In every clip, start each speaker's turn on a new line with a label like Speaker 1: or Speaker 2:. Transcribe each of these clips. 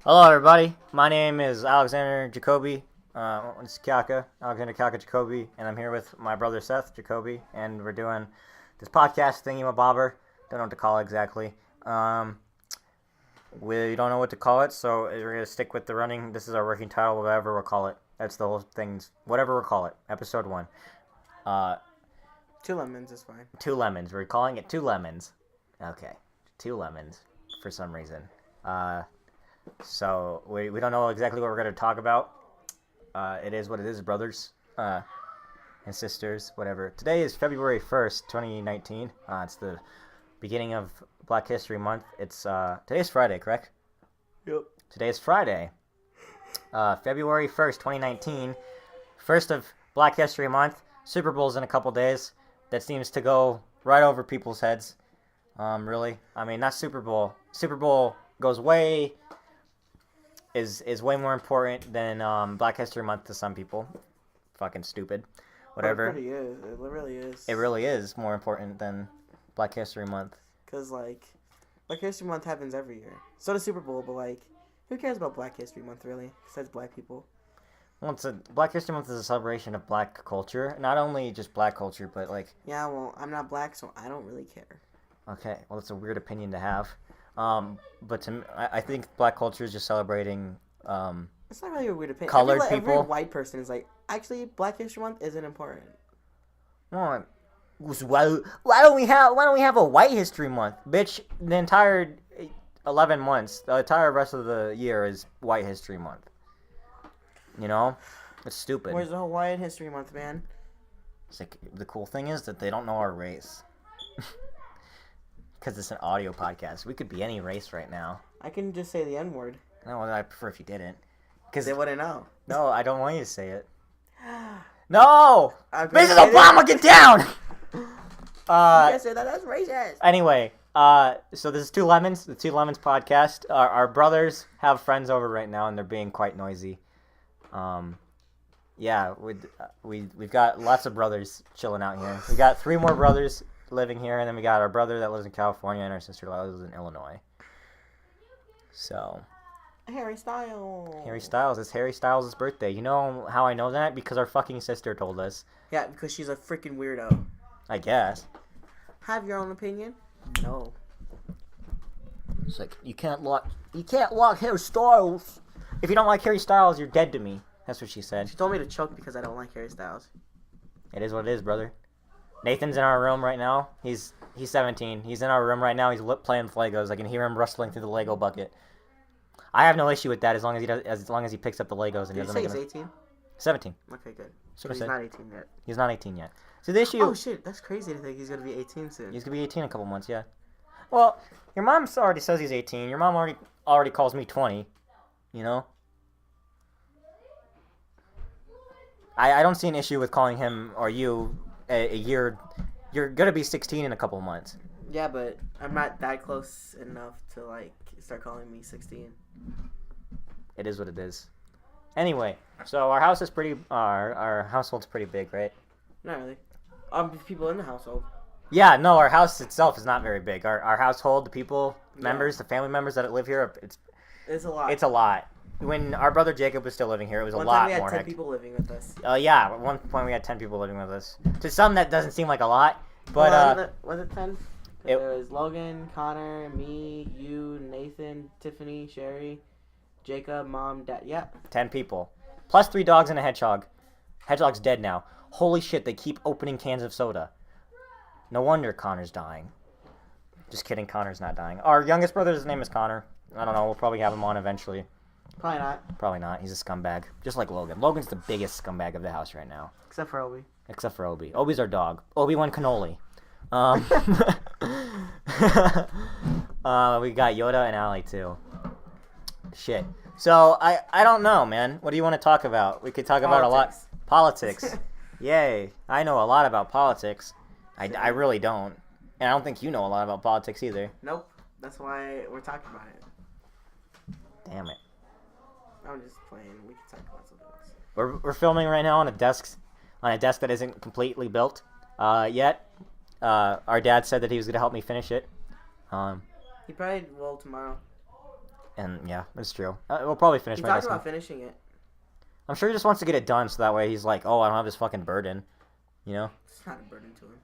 Speaker 1: Hello, everybody. My name is Alexander Jacoby. It's Kaka, Alexander Kaka Jacoby, and I'm here with my brother Seth Jacoby, and we're doing this podcast thingy-mabobber. Don't know what to call it exactly. We don't know what to call it, so we're going to stick with the running. This is our working title, whatever we'll call it. That's the whole thing. Whatever we'll call it. Episode 1.
Speaker 2: 2 lemons is fine.
Speaker 1: 2 lemons. We're calling it 2 lemons. Okay. 2 lemons for some reason. So we don't know exactly what we're going to talk about. It is what it is, brothers and sisters, whatever. Today is February 1st, 2019. It's the beginning of Black History Month. Today's Friday, correct?
Speaker 2: Yep.
Speaker 1: Today is Friday. February 1st, 2019. First of Black History Month. Super Bowl's in a couple days. That seems to go right over people's heads. Really. I mean, not Super Bowl. Super Bowl goes way... is way more important than Black History Month to some people. Fucking stupid. Whatever.
Speaker 2: It really is. It really is.
Speaker 1: It really is more important than Black History Month.
Speaker 2: Because, Black History Month happens every year. So does Super Bowl, but, who cares about Black History Month, really? Besides black people.
Speaker 1: Well, Black History Month is a celebration of black culture. Not only just black culture, but,
Speaker 2: Yeah, well, I'm not black, so I don't really care.
Speaker 1: Okay, well, that's a weird opinion to have. But to me, I think black culture is just celebrating
Speaker 2: It's not really a weird opinion.
Speaker 1: colored
Speaker 2: Every
Speaker 1: people.
Speaker 2: white person is actually, Black History Month isn't important.
Speaker 1: Well, why don't we have a White History Month, bitch? The entire 11 months, the entire rest of the year is White History Month. You know, it's stupid.
Speaker 2: Where's the Hawaiian History Month, man?
Speaker 1: It's the cool thing is that they don't know our race. Because it's an audio podcast. We could be any race right now.
Speaker 2: I can just say the N-word.
Speaker 1: No, I prefer if you didn't. Cause
Speaker 2: They wouldn't know.
Speaker 1: No, I don't want you to say it. No!
Speaker 2: I'm gonna
Speaker 1: Mrs.
Speaker 2: say
Speaker 1: Obama, get down!
Speaker 2: You can't say that. That's racist.
Speaker 1: Anyway, so this is 2 Lemons, the 2 Lemons podcast. Our brothers have friends over right now, and they're being quite noisy. Yeah, we've got lots of brothers chilling out here. We got 3 more brothers living here, and then we got our brother that lives in California, and our sister that lives in Illinois. So...
Speaker 2: Harry Styles.
Speaker 1: Harry Styles. It's Harry Styles' birthday. You know how I know that? Because our fucking sister told us.
Speaker 2: Yeah, because she's a freaking weirdo.
Speaker 1: I guess.
Speaker 2: Have your own opinion? No.
Speaker 1: It's like, you can't like Harry Styles. If you don't like Harry Styles, you're dead to me. That's what she said.
Speaker 2: She told me to choke because I don't like Harry Styles.
Speaker 1: It is what it is, brother. Nathan's in our room right now. He's 17. He's in our room right now. He's playing with Legos. I can hear him rustling through the Lego bucket. I have no issue with that as long as he picks up the Legos and
Speaker 2: Did you
Speaker 1: doesn't
Speaker 2: say
Speaker 1: make
Speaker 2: he's
Speaker 1: them.
Speaker 2: 18?
Speaker 1: 17.
Speaker 2: Okay, good.
Speaker 1: So
Speaker 2: He's not 18 yet.
Speaker 1: He's not 18 yet. So the issue.
Speaker 2: Oh shit, that's crazy to think he's gonna be 18 soon.
Speaker 1: He's gonna be 18 in a couple months, yeah. Well, your mom already says he's 18. Your mom already calls me 20. You know. I don't see an issue with calling him or you a year. You're gonna be 16 in a couple months.
Speaker 2: Yeah, but I'm not that close enough to start calling me 16.
Speaker 1: It is what it is. Anyway, so our house is our household's pretty big, right?
Speaker 2: Not really. People in the household.
Speaker 1: Yeah, no, our house itself is not very big. Our household, the people, members, the family members that live here,
Speaker 2: It's a lot.
Speaker 1: It's a lot. When our brother Jacob was still living here, it was
Speaker 2: One
Speaker 1: a lot
Speaker 2: time we had
Speaker 1: more
Speaker 2: 10
Speaker 1: hectic.
Speaker 2: people living with us.
Speaker 1: Yeah, at one point we had 10 people living with us. To some, that doesn't seem like a lot, but
Speaker 2: was it 10?
Speaker 1: it-
Speaker 2: There was Logan, Connor, me, you, Nathan, Tiffany, Sherry, Jacob, Mom, Dad. Yeah.
Speaker 1: 10 people. Plus 3 dogs and a hedgehog. Hedgehog's dead now. Holy shit, they keep opening cans of soda. No wonder Connor's dying. Just kidding, Connor's not dying. Our youngest brother's name is Connor. I don't know, we'll probably have him on eventually.
Speaker 2: Probably not.
Speaker 1: Probably not, he's a scumbag. Just like Logan. Logan's the biggest scumbag of the house right now.
Speaker 2: Except for Obi.
Speaker 1: Except for Obi. Obi's our dog. Obi-Wan Cannoli. We got Yoda and Allie too. Shit. So, I don't know, man. What do you want to talk about? We could talk about a lot. Politics. Yay. I know a lot about politics. I really don't. And I don't think you know a lot about politics either.
Speaker 2: Nope. That's why we're talking about it.
Speaker 1: Damn it.
Speaker 2: I'm just playing. We can talk about something else.
Speaker 1: We're filming right now on a desk that isn't completely built yet. Our dad said that he was going to help me finish it.
Speaker 2: He probably will tomorrow.
Speaker 1: And yeah, that's true. We'll probably finish
Speaker 2: He
Speaker 1: my
Speaker 2: talked
Speaker 1: desk.
Speaker 2: about finishing it.
Speaker 1: I'm sure he just wants to get it done so that way he's like, oh, I don't have this fucking burden. You know?
Speaker 2: It's not a burden to him.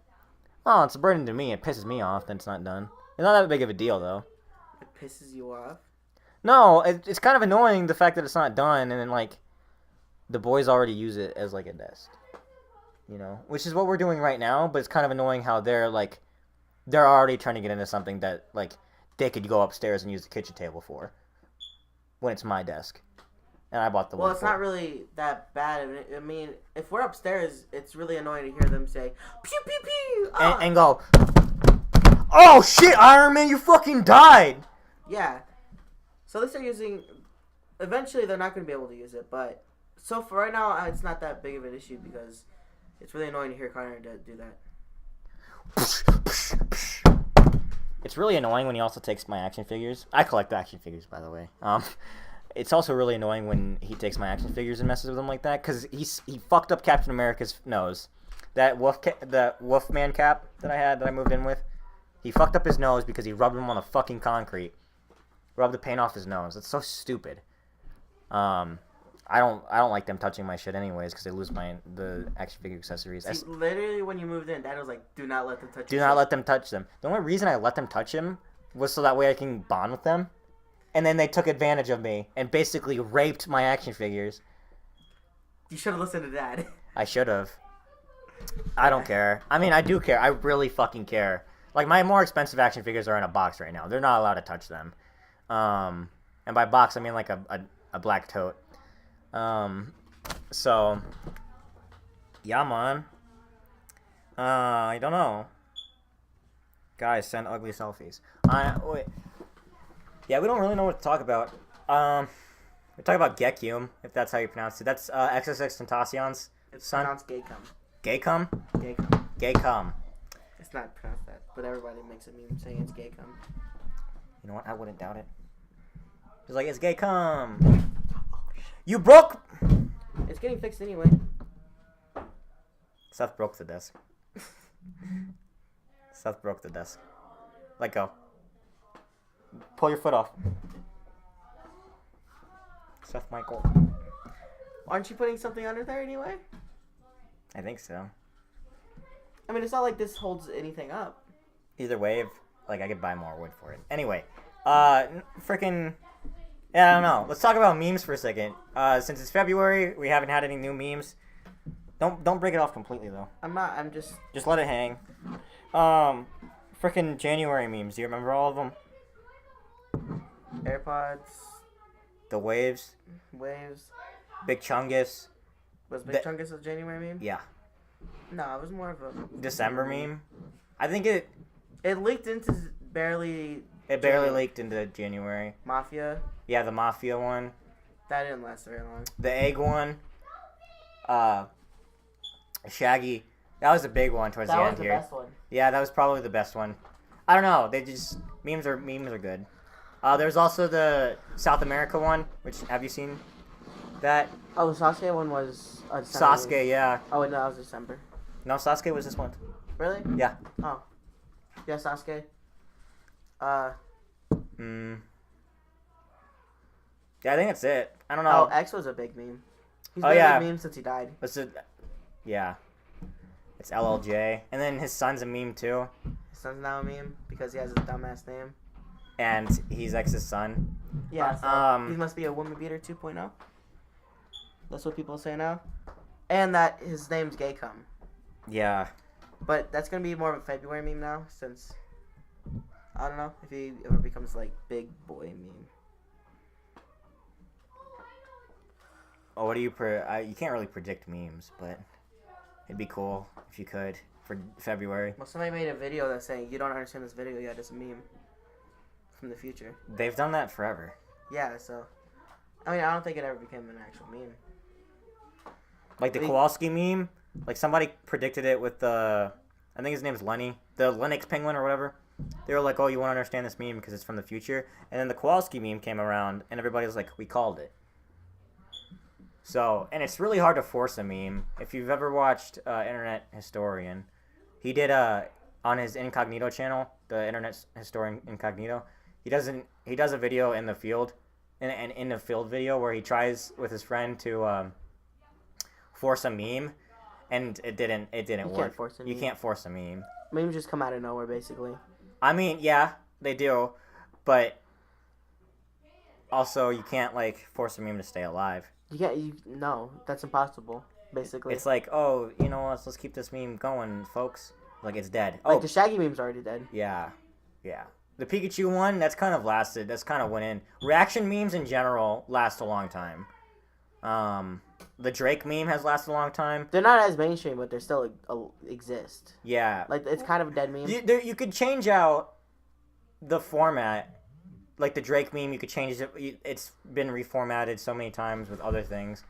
Speaker 1: Oh, it's a burden to me. It pisses me off that it's not done. It's not that big of a deal, though.
Speaker 2: It pisses you off.
Speaker 1: No, it's kind of annoying the fact that it's not done, and then like the boys already use it as like a desk. You know, which is what we're doing right now. But it's kind of annoying how they're already trying to get into something that like they could go upstairs and use the kitchen table for when it's my desk, and I bought the.
Speaker 2: Well, it's not really that bad. I mean, if we're upstairs, it's really annoying to hear them say "pew pew pew"
Speaker 1: and go. Oh shit, Iron Man, you fucking died.
Speaker 2: Yeah. So at least they're using. Eventually, they're not going to be able to use it, but so for right now, it's not that big of an issue because it's really annoying to hear Connor do that.
Speaker 1: It's really annoying when he also takes my action figures. I collect action figures, by the way. It's also really annoying when he takes my action figures and messes with them like that because he fucked up Captain America's nose. That the Wolfman cap that I moved in with. He fucked up his nose because he rubbed him on the fucking concrete. Rubbed the paint off his nose. That's so stupid. I don't like them touching my shit anyways because they lose the action figure accessories.
Speaker 2: See, literally, when you moved in, Dad was like, "Do not let them touch."
Speaker 1: Do not let them touch them. The only reason I let them touch him was so that way I can bond with them. And then they took advantage of me and basically raped my action figures.
Speaker 2: You should have listened to Dad.
Speaker 1: I should have. I don't care. I mean, I do care. I really fucking care. Like, my more expensive action figures are in a box right now. They're not allowed to touch them. And by box, I mean like a black tote. So, yeah, man. I don't know. Guys, send ugly selfies. Wait. Yeah, we don't really know what to talk about. We talk about Gekyum, if that's how you pronounce it. That's XXX Tentacion's
Speaker 2: It's
Speaker 1: son.
Speaker 2: pronounced Gaycum.
Speaker 1: Gaycum?
Speaker 2: Gaycum.
Speaker 1: Gaycum.
Speaker 2: It's not pronounced that, but everybody makes a meme saying it's Gaycum.
Speaker 1: You know what? I wouldn't doubt it. He's like, it's Gaycum. You broke.
Speaker 2: It's getting fixed anyway.
Speaker 1: Seth broke the desk. Seth broke the desk. Let go. Pull your foot off. Seth Michael.
Speaker 2: Aren't you putting something under there anyway?
Speaker 1: I think so.
Speaker 2: I mean, it's not like this holds anything up.
Speaker 1: Either way, I could buy more wood for it. Anyway, freaking, yeah, I don't know. Let's talk about memes for a second. Since it's February, we haven't had any new memes. Don't break it off completely though.
Speaker 2: I'm not. I'm just.
Speaker 1: Just let it hang. Freaking January memes. Do you remember all of them?
Speaker 2: AirPods.
Speaker 1: The waves.
Speaker 2: Waves.
Speaker 1: Big Chungus.
Speaker 2: Was Big Chungus a January meme?
Speaker 1: Yeah.
Speaker 2: No, it was more of a
Speaker 1: December meme. I think it
Speaker 2: leaked into barely.
Speaker 1: It barely leaked into January.
Speaker 2: Mafia.
Speaker 1: Yeah, the Mafia one.
Speaker 2: That didn't last very long.
Speaker 1: The egg one. Shaggy. That was a big one towards the end here.
Speaker 2: That was the best one.
Speaker 1: Yeah, that was probably the best one. I don't know. They just memes are good. There's also the South America one, which have you seen that?
Speaker 2: Oh, the Sasuke one was
Speaker 1: Sasuke, yeah.
Speaker 2: Oh, no, that was December.
Speaker 1: No, Sasuke was this month.
Speaker 2: Really?
Speaker 1: Yeah.
Speaker 2: Oh. Yeah, Sasuke.
Speaker 1: Yeah, I think that's it. I don't know.
Speaker 2: Oh, X was a big meme. He's
Speaker 1: Oh,
Speaker 2: been
Speaker 1: yeah.
Speaker 2: a big meme since he died.
Speaker 1: Yeah. It's LLJ. And then his son's a meme too.
Speaker 2: His son's now a meme because he has a dumbass name.
Speaker 1: And he's X's son.
Speaker 2: Yeah, so he must be a woman beater 2.0. That's what people say now. And that his name's Gaycum.
Speaker 1: Yeah.
Speaker 2: But that's going to be more of a February meme now since, I don't know, if he ever becomes like big boy meme.
Speaker 1: Oh, what do you you can't really predict memes, but it'd be cool if you could for February.
Speaker 2: Well, somebody made a video that's saying, you don't understand this video yet, it's a meme from the future.
Speaker 1: They've done that forever.
Speaker 2: Yeah, so, I mean, I don't think it ever became an actual meme.
Speaker 1: Like the Kowalski meme, like somebody predicted it with I think his name's Lenny, the Linux penguin or whatever. They were like, oh, you won't understand this meme because it's from the future. And then the Kowalski meme came around, and everybody was like, we called it. So, and it's really hard to force a meme. If you've ever watched Internet Historian, he did on his Incognito channel, the Internet Historian Incognito, he does a video in the field in the field video where he tries with his friend to force a meme, and it didn't
Speaker 2: You
Speaker 1: work.
Speaker 2: can't force a
Speaker 1: You
Speaker 2: meme.
Speaker 1: can't force a meme.
Speaker 2: Memes just come out of nowhere, basically.
Speaker 1: I mean, yeah, they do, but also you can't like force a meme to stay alive.
Speaker 2: No, that's impossible. Basically,
Speaker 1: It's like, oh, you know, let's keep this meme going, folks. Like it's dead.
Speaker 2: like
Speaker 1: Oh,
Speaker 2: the Shaggy meme's already dead.
Speaker 1: yeah. The Pikachu one, that's kind of lasted. That's kind of went in. Reaction memes in general last a long time. The Drake meme has lasted a long time.
Speaker 2: They're not as mainstream, but they still exist.
Speaker 1: Yeah.
Speaker 2: Like it's kind of a dead meme.
Speaker 1: You could change out the format. Like the Drake meme, you could change it. It's been reformatted so many times with other things.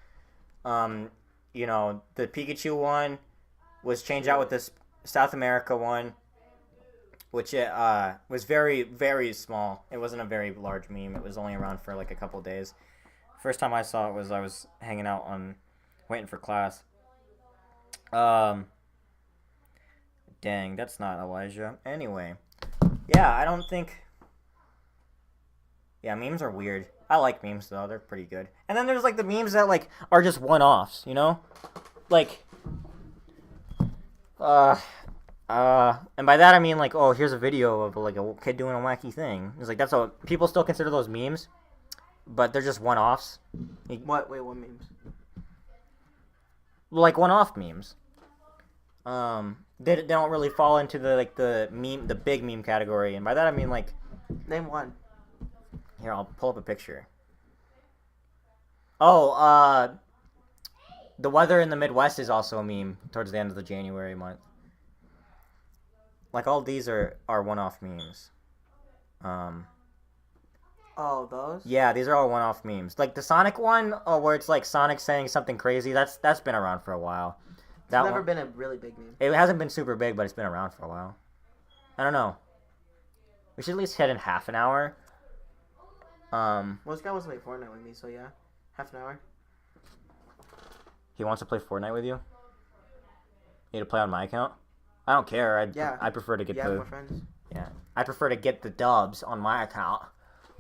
Speaker 1: You know, the Pikachu one was changed out with this South America one, which was very, very small. It wasn't a very large meme. It was only around for like a couple days. First time I saw it was I was hanging out waiting for class. Dang, that's not Elijah. Anyway, yeah, I don't think. Yeah, memes are weird. I like memes though; they're pretty good. And then there's like the memes that like are just one-offs, you know, like. And by that I mean like, oh, here's a video of like a kid doing a wacky thing. It's like that's all. People still consider those memes, but they're just one-offs.
Speaker 2: What? Wait, what memes?
Speaker 1: Like one-off memes. They don't really fall into the big meme category, and by that I mean like.
Speaker 2: Name one.
Speaker 1: Here, I'll pull up a picture. Oh, the weather in the Midwest is also a meme towards the end of the January month. Like all these are one-off memes.
Speaker 2: Oh, those?
Speaker 1: Yeah, these are all one-off memes. Like the Sonic one, where it's like Sonic saying something crazy. That's been around for a while.
Speaker 2: It's never been a really big meme.
Speaker 1: It hasn't been super big, but it's been around for a while. I don't know. We should at least hit in half an hour.
Speaker 2: Well, this guy wants to play Fortnite with me, so yeah, half an hour.
Speaker 1: He wants to play Fortnite with you? You need to play on my account? I don't care. I prefer to get
Speaker 2: the... more friends.
Speaker 1: Yeah. I prefer to get the dubs on my account.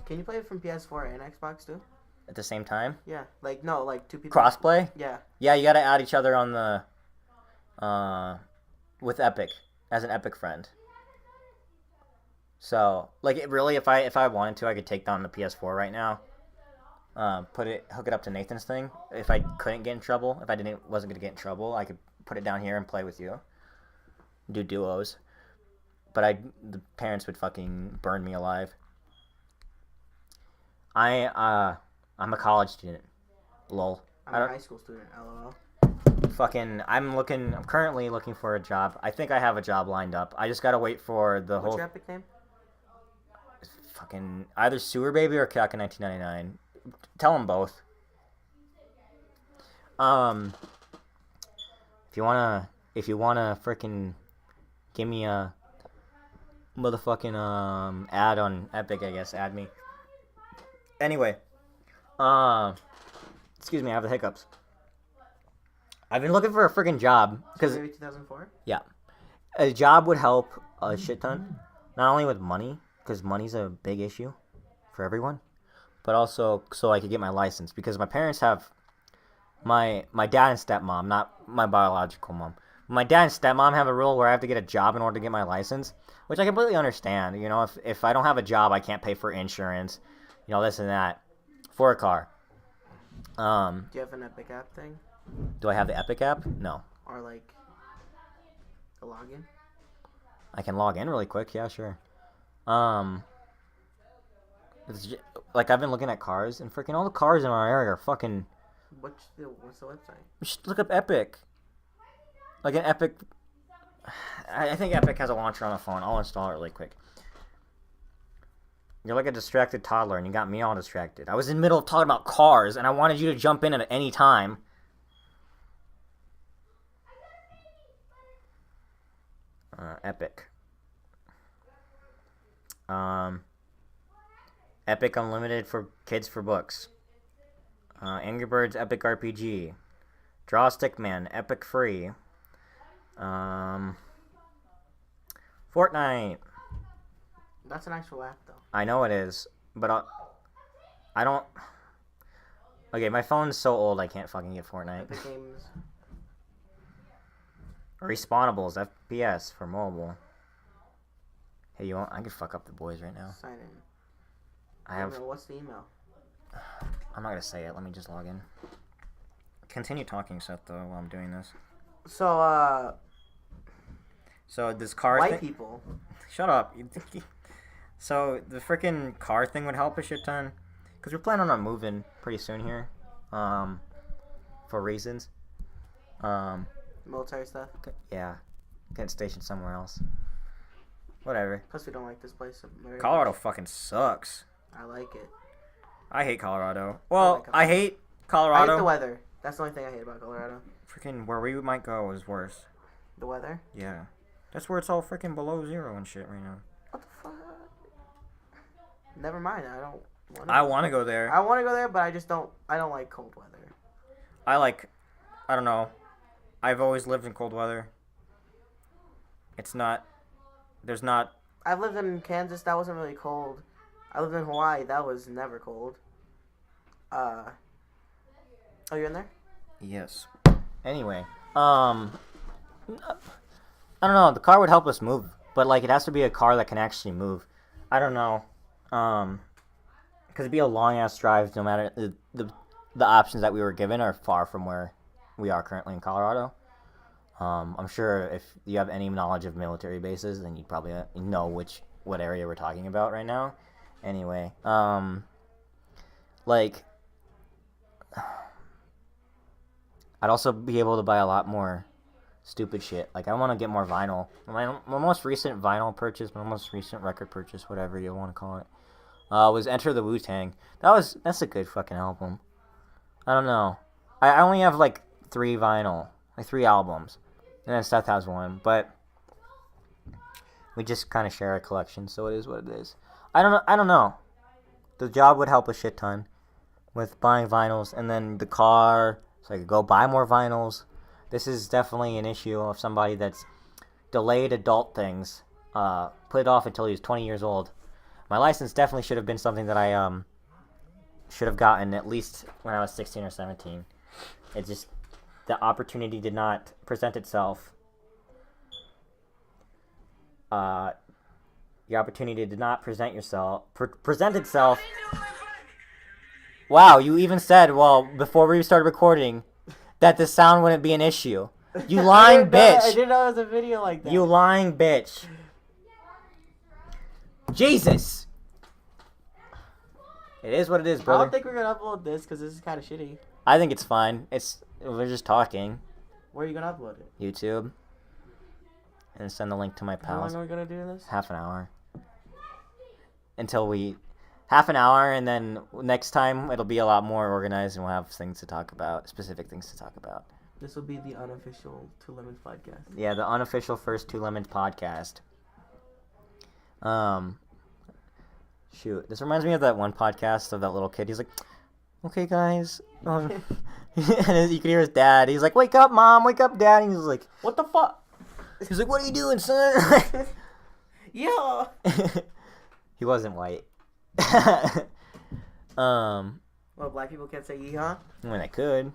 Speaker 2: Can you play it from PS4 and Xbox too?
Speaker 1: At the same time?
Speaker 2: Yeah. Like, no, like two people.
Speaker 1: Crossplay?
Speaker 2: Yeah.
Speaker 1: Yeah, you gotta add each other on the... with Epic. As an Epic friend. So, like, if I wanted to, I could take down the PS4 right now. Hook it up to Nathan's thing. If I couldn't get in trouble, if I wasn't gonna get in trouble, I could put it down here and play with you. Do duos. But the parents would fucking burn me alive. I'm a college student. Lol.
Speaker 2: I'm a high school student. LOL.
Speaker 1: I'm currently looking for a job. I think I have a job lined up. I just gotta wait for the
Speaker 2: What's your Epic name?
Speaker 1: Fucking either Sewer Baby or Kaka 1999. Tell them both. If you wanna freaking give me a motherfucking ad on Epic, I guess add me. Anyway, excuse me, I have the hiccups. I've been looking for a freaking job because
Speaker 2: maybe 2004.
Speaker 1: Yeah, a job would help a shit ton, not only with money. Because money's a big issue for everyone, but also so I could get my license. Because my parents have my dad and stepmom, not my biological mom. My dad and stepmom have a rule where I have to get a job in order to get my license, which I completely understand. You know, if I don't have a job, I can't pay for insurance, you know, this and that for a car.
Speaker 2: Do you have an Epic app thing?
Speaker 1: Do I have the Epic app? No.
Speaker 2: Or like a login?
Speaker 1: I can log in really quick. Yeah, sure. Like I've been looking at cars, and freaking all the cars in our area are fucking.
Speaker 2: What's the website?
Speaker 1: You should look up Epic. Like an Epic. I think Epic has a launcher on the phone. I'll install it really quick. You're like a distracted toddler, and you got me all distracted. I was in the middle of talking about cars, and I wanted you to jump in at any time. Epic. Epic Unlimited for kids for books. Angry Birds Epic RPG. Draw Stickman Epic Free. Fortnite.
Speaker 2: That's an actual app, though.
Speaker 1: I know it is, but I don't. Okay, my phone's so old I can't fucking get Fortnite.
Speaker 2: Epic Games.
Speaker 1: Respawnables FPS for mobile. Hey, you want? I could fuck up the boys right now.
Speaker 2: Sign in.
Speaker 1: I have.
Speaker 2: What's the email?
Speaker 1: I'm not gonna say it. Let me just log in. Continue talking, Seth, though, while I'm doing this.
Speaker 2: So,
Speaker 1: So this car
Speaker 2: white
Speaker 1: thing.
Speaker 2: people.
Speaker 1: Shut up. So the freaking car thing would help a shit ton, cause we're planning on moving pretty soon here, for reasons.
Speaker 2: Military stuff.
Speaker 1: Yeah, getting stationed somewhere else. Whatever.
Speaker 2: Plus, we don't like this place very
Speaker 1: Colorado
Speaker 2: much.
Speaker 1: fucking sucks.
Speaker 2: I like it.
Speaker 1: I hate Colorado. Well,
Speaker 2: like
Speaker 1: I hate
Speaker 2: I
Speaker 1: Colorado.
Speaker 2: hate the weather. That's the only thing I hate about Colorado.
Speaker 1: Freaking where we might go is worse.
Speaker 2: The weather?
Speaker 1: Yeah. That's where it's all freaking below zero and shit right now.
Speaker 2: What the fuck? Never mind. I don't want
Speaker 1: I want to go there.
Speaker 2: I want to go there, but I just don't. I don't like cold weather.
Speaker 1: I don't know. I've always lived in cold weather. There's not.
Speaker 2: I lived in Kansas. That wasn't really cold. I lived in Hawaii. That was never cold. Oh, you're in there?
Speaker 1: Yes. Anyway, I don't know. The car would help us move, but like it has to be a car that can actually move. I don't know. Because it'd be a long ass drive. No matter the options that we were given are far from where we are currently in Colorado. I'm sure if you have any knowledge of military bases, then you probably know what area we're talking about right now. Anyway, like, I'd also be able to buy a lot more stupid shit. Like, I want to get more vinyl. My most recent vinyl purchase, my most recent record purchase, whatever you want to call it, was Enter the Wu-Tang. That's a good fucking album. I don't know. I only have like 3 albums. And then Seth has one, but we just kind of share a collection, so it is what it is. I don't know. The job would help a shit ton with buying vinyls, and then the car, so I could go buy more vinyls. This is definitely an issue of somebody that's delayed adult things, put it off until he was 20 years old. My license definitely should have been something that I should have gotten at least when I was 16 or 17. It just, the opportunity did not present itself. The opportunity did not present itself. Wow, you even said, well, before we started recording, that the sound wouldn't be an issue. You lying bitch.
Speaker 2: I didn't know it was a video like that.
Speaker 1: You lying bitch. Jesus. It is what it is,
Speaker 2: I
Speaker 1: brother.
Speaker 2: don't think we're gonna upload this because this is kind of shitty.
Speaker 1: I think it's fine. We're just talking.
Speaker 2: Where are you gonna upload it?
Speaker 1: YouTube. And send the link to my
Speaker 2: How
Speaker 1: pals.
Speaker 2: long are we gonna do this?
Speaker 1: Half an hour. Half an hour, and then next time it'll be a lot more organized, and we'll have things to talk about, specific things to talk about.
Speaker 2: This will be the unofficial Two Lemons podcast.
Speaker 1: Yeah, the unofficial first Two Lemons podcast. Shoot, this reminds me of that one podcast of that little kid. He's like, "Okay, guys," and you can hear his dad. He's like, "Wake up, mom! Wake up, dad!" And he's like,
Speaker 2: What the fuck?
Speaker 1: "He's like, what are you doing, son?"
Speaker 2: Yeah.
Speaker 1: He wasn't white.
Speaker 2: Well, black people can't say yeehaw.
Speaker 1: I mean, I could.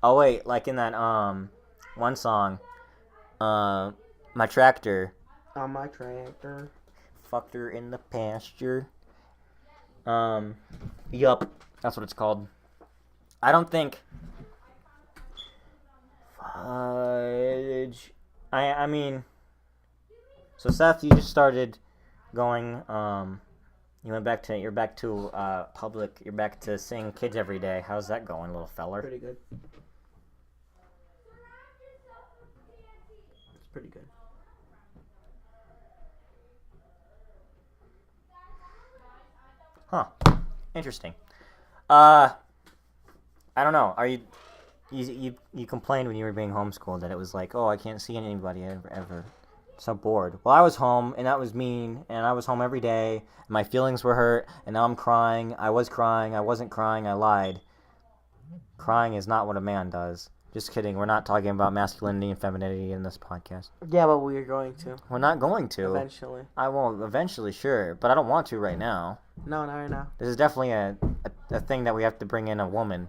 Speaker 1: Oh wait, like in that one song, my tractor
Speaker 2: On my tractor.
Speaker 1: fucked her in the pasture. Yup, that's what it's called. I don't think. Fudge. I mean. So Seth, you just started going. You're back to public. You're back to seeing kids every day. How's that going, little feller?
Speaker 2: Pretty good. It's pretty good.
Speaker 1: Huh. Interesting. I don't know. Are you complained when you were being homeschooled that it was like, oh, I can't see anybody ever. So bored. Well, I was home, and that was mean, and I was home every day, and my feelings were hurt, and now I'm crying. I was crying. I wasn't crying. I lied. Crying is not what a man does. Just kidding. We're not talking about masculinity and femininity in this podcast.
Speaker 2: Yeah, but we're going to.
Speaker 1: We're not going to.
Speaker 2: Eventually.
Speaker 1: I will eventually, sure, but I don't want to right now.
Speaker 2: No, not right now.
Speaker 1: This is definitely a a thing that we have to bring in a woman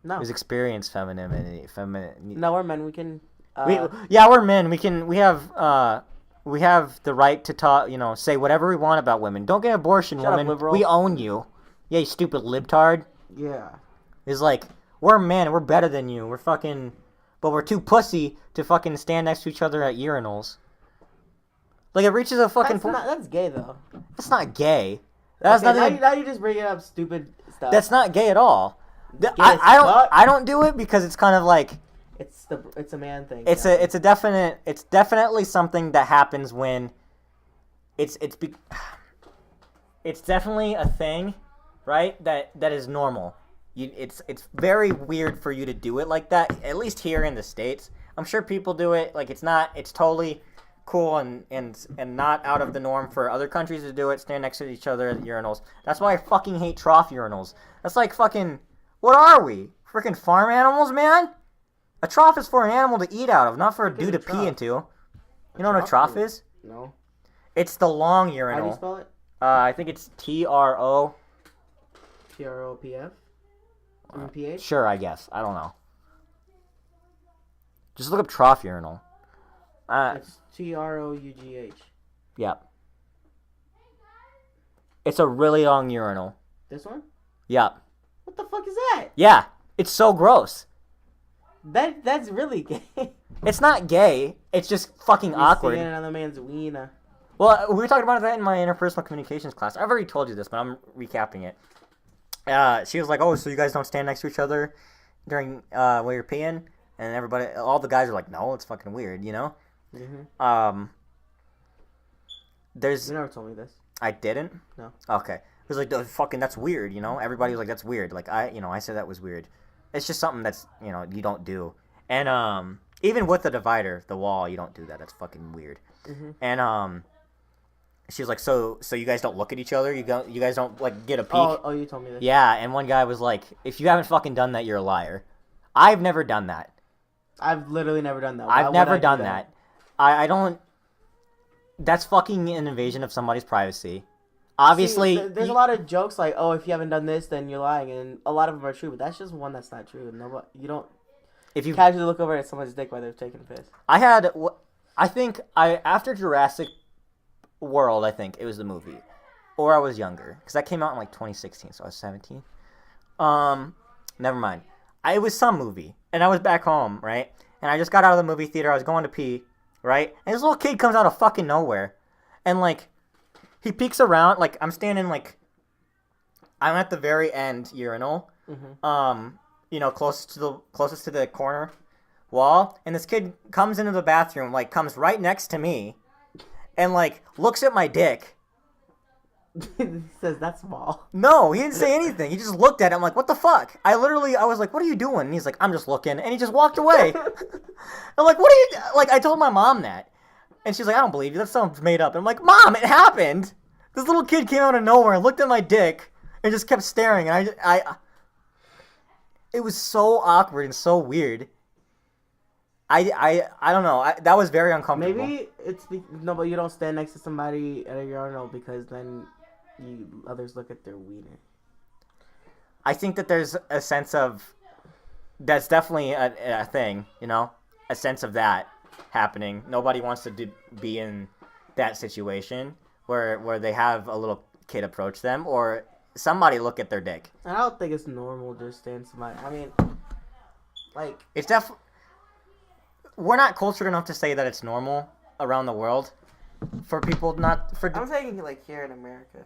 Speaker 2: No.
Speaker 1: who's experienced femininity.
Speaker 2: No, we're men. We can.
Speaker 1: We're men. We have the right to talk. Say whatever we want about women. Don't get abortion,
Speaker 2: Shut up,
Speaker 1: woman.
Speaker 2: liberal.
Speaker 1: We own you. Yeah, you stupid libtard.
Speaker 2: Yeah.
Speaker 1: It's like we're men. We're better than you. We're fucking, but we're too pussy to fucking stand next to each other at urinals. Like it reaches a fucking point.
Speaker 2: That's gay though.
Speaker 1: That's not gay. That's
Speaker 2: Okay,
Speaker 1: nothing.
Speaker 2: now you just bringing up stupid stuff.
Speaker 1: That's not gay at all.
Speaker 2: Gay as fuck.
Speaker 1: I don't do it because it's kind of like
Speaker 2: It's a man thing.
Speaker 1: it's definitely something that happens when it's definitely a thing, right? That is normal. It's very weird for you to do it like that. At least here in the States, I'm sure people do it. Like it's totally cool and not out of the norm for other countries to do it. Stand next to each other at urinals. That's why I fucking hate trough urinals. That's like fucking. What are we? Freaking farm animals, man? A trough is for an animal to eat out of, not for a dude to pee into. You know what a trough is?
Speaker 2: No.
Speaker 1: It's the long
Speaker 2: How do you
Speaker 1: urinal.
Speaker 2: spell it?
Speaker 1: I think it's TRO.
Speaker 2: TROPF. PH.
Speaker 1: Sure, I guess. I don't know. Just look up trough urinal.
Speaker 2: It's TROUGH.
Speaker 1: Yep. It's a really long urinal.
Speaker 2: This one?
Speaker 1: Yep.
Speaker 2: What the fuck is that?
Speaker 1: Yeah. It's so gross.
Speaker 2: That's really gay.
Speaker 1: It's not gay. It's just fucking awkward.
Speaker 2: Seeing another man's wiener.
Speaker 1: Well, we were talking about that in my interpersonal communications class. I've already told you this, but I'm recapping it. She was like, "Oh, so you guys don't stand next to each other during while you're peeing?" And all the guys are like, "No, it's fucking weird," you know.
Speaker 2: Mm-hmm.
Speaker 1: There's.
Speaker 2: You never told me this.
Speaker 1: I didn't.
Speaker 2: No.
Speaker 1: Okay. It was like, fucking, that's weird, you know. Everybody was like, that's weird. Like I said that was weird. It's just something that's you don't do. And even with the divider, the wall, you don't do that. That's fucking weird.
Speaker 2: Mm-hmm.
Speaker 1: And she was like, so you guys don't look at each other? You guys don't like get a peek?
Speaker 2: Oh, you told me this.
Speaker 1: Yeah, and one guy was like, if you haven't fucking done that, you're a liar. I've never done that.
Speaker 2: I've literally never done that.
Speaker 1: I've never done that. I don't. That's fucking an invasion of somebody's privacy. Obviously,
Speaker 2: see, there's a lot of jokes like, "Oh, if you haven't done this, then you're lying," and a lot of them are true. But that's just one that's not true. Nobody, you don't.
Speaker 1: If you
Speaker 2: casually look over at someone's dick while they're taking a piss.
Speaker 1: After Jurassic World, I think it was the movie, or I was younger because that came out in like 2016, so I was 17. Never mind. It was some movie, and I was back home, right? And I just got out of the movie theater. I was going to pee, right? And this little kid comes out of fucking nowhere, and like. He peeks around, like, I'm standing, like, I'm at the very end urinal, closest to the corner wall, and this kid comes into the bathroom, like, comes right next to me, and, like, looks at my dick.
Speaker 2: He says, that's small.
Speaker 1: No, he didn't say anything. He just looked at it. I'm like, what the fuck? I was like, what are you doing? And he's like, I'm just looking, and he just walked away. I'm like, what are you, like, I told my mom that. And she's like, I don't believe you. That sounds made up. And I'm like, Mom, it happened. This little kid came out of nowhere and looked at my dick and just kept staring. And it was so awkward and so weird. I don't know. That was very uncomfortable.
Speaker 2: Maybe it's no, but you don't stand next to somebody at a urinal because then others look at their wiener.
Speaker 1: I think that there's a sense of that's definitely a thing, a sense of that happening. Nobody wants to be in that situation where they have a little kid approach them or somebody look at their dick.
Speaker 2: I don't think it's normal to stand somebody. I mean, like
Speaker 1: it's we're not cultured enough to say that it's normal around the world for people not for.
Speaker 2: I'm saying like here in America.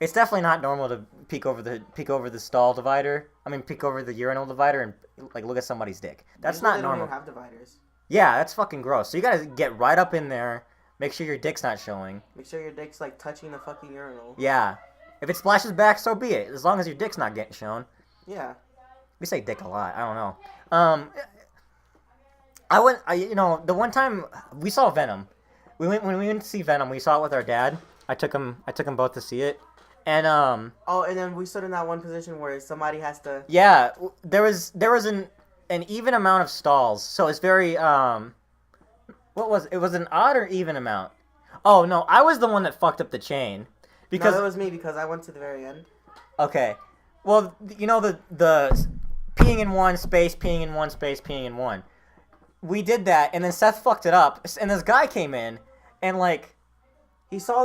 Speaker 1: It's definitely not normal to peek over the stall divider. I mean, peek over the urinal divider and like look at somebody's dick. That's
Speaker 2: Usually
Speaker 1: not
Speaker 2: they
Speaker 1: normal.
Speaker 2: Don't even have dividers.
Speaker 1: Yeah, that's fucking gross. So you gotta get right up in there, make sure your dick's not showing.
Speaker 2: Make sure your dick's like touching the fucking urinal.
Speaker 1: Yeah. If it splashes back, so be it. As long as your dick's not getting shown.
Speaker 2: Yeah.
Speaker 1: We say dick a lot. I don't know. The one time we saw Venom. When we went to see Venom, we saw it with our dad. I took him both to see it. And
Speaker 2: Oh, and then we stood in that one position where somebody has to.
Speaker 1: Yeah, there was an even amount of stalls, so it's very what was it? Was an odd or even amount? Oh no, I was the one that fucked up the chain because
Speaker 2: No, it was me because I went to the very end.
Speaker 1: okay, Well, you know the peeing in one space, peeing in one space, peeing in one. We did that, and then Seth fucked it up, and this guy came in, and like
Speaker 2: He saw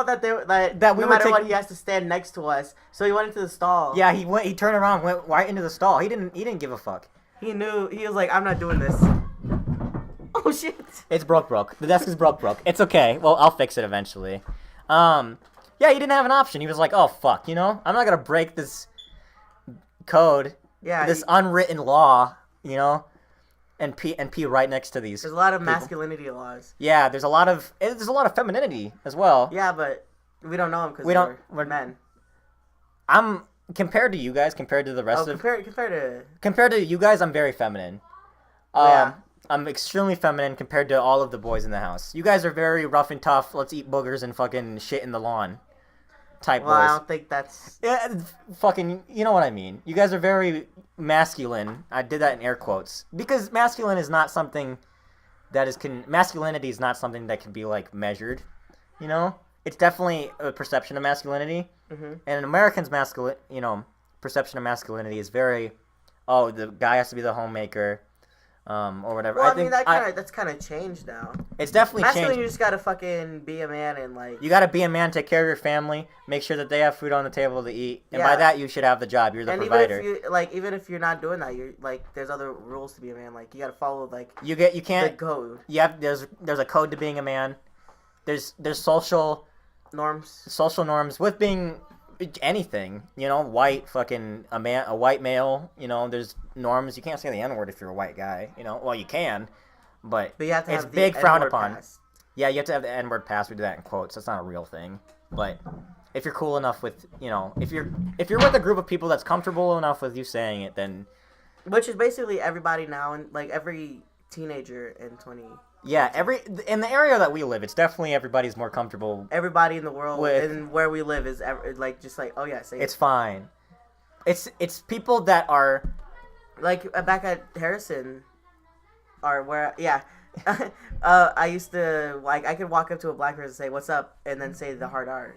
Speaker 2: that
Speaker 1: That we
Speaker 2: no
Speaker 1: were
Speaker 2: matter what,
Speaker 1: taking-
Speaker 2: he has to stand next to us. So he went into the stall.
Speaker 1: yeah, he turned around, went right into the stall. He didn't give a fuck.
Speaker 2: He knew. He was like, I'm not doing this. Oh shit.
Speaker 1: It's broke. The desk is broke. It's okay. Well, I'll fix it eventually. Yeah, he didn't have an option. He was like, oh fuck, you know, I'm not gonna break this code,
Speaker 2: Yeah.
Speaker 1: this unwritten law, you know, and pee right next to these.
Speaker 2: There's a lot of
Speaker 1: people.
Speaker 2: masculinity laws.
Speaker 1: Yeah, there's a lot of femininity as well.
Speaker 2: Yeah, but we don't know him because
Speaker 1: we're
Speaker 2: we're men.
Speaker 1: I'm compared to you guys, compared to the rest of
Speaker 2: Compared to
Speaker 1: you guys, I'm very feminine.
Speaker 2: Yeah.
Speaker 1: I'm extremely feminine compared to all of the boys in the house. You guys are very rough and tough. Let's eat boogers and fucking shit in the lawn type
Speaker 2: well, I
Speaker 1: boys.
Speaker 2: don't think that's.
Speaker 1: Yeah, fucking, you know what I mean. You guys are very masculine. I did that in air quotes because masculine is not something that is masculinity is not something that can be like measured. You know, it's definitely a perception of masculinity,
Speaker 2: Mm-hmm.
Speaker 1: and an American's perception of masculinity is very, oh, the guy has to be the homemaker, or whatever.
Speaker 2: Well, I
Speaker 1: think
Speaker 2: mean that's kind of changed now.
Speaker 1: it's definitely
Speaker 2: Masculine,
Speaker 1: changed.
Speaker 2: you just gotta fucking be a man and like.
Speaker 1: You gotta be a man, take care of your family, make sure that they have food on the table to eat, and by
Speaker 2: Yeah.
Speaker 1: that you should have the job. You're the
Speaker 2: And
Speaker 1: provider.
Speaker 2: even if you're not doing that, you're like, there's other rules to be a man. Like you gotta follow like
Speaker 1: You
Speaker 2: the
Speaker 1: can't.
Speaker 2: code
Speaker 1: There's a code to being a man. There's social
Speaker 2: norms.
Speaker 1: with being anything. You know, white a white male. You know, there's norms. You can't say the N-word if you're a white guy. You know, well you can, but
Speaker 2: But you have to
Speaker 1: it's
Speaker 2: have
Speaker 1: big
Speaker 2: the
Speaker 1: frowned
Speaker 2: N-word
Speaker 1: upon.
Speaker 2: pass.
Speaker 1: Yeah, you have to have the N-word pass. We do that in quotes. That's not a real thing, but if you're cool enough with, you know, if you're with a group of people that's comfortable enough with you saying it, then
Speaker 2: Which is basically everybody now, and like every teenager in 20.
Speaker 1: yeah, in the area that we live, it's definitely everybody's more comfortable.
Speaker 2: Everybody in the world
Speaker 1: With-
Speaker 2: and where we live is like just like, oh yeah, say
Speaker 1: It's
Speaker 2: it.
Speaker 1: fine. It's people that are
Speaker 2: Like back at Harrison, or where I used to like I could walk up to a black person and say what's up and then say the hard R,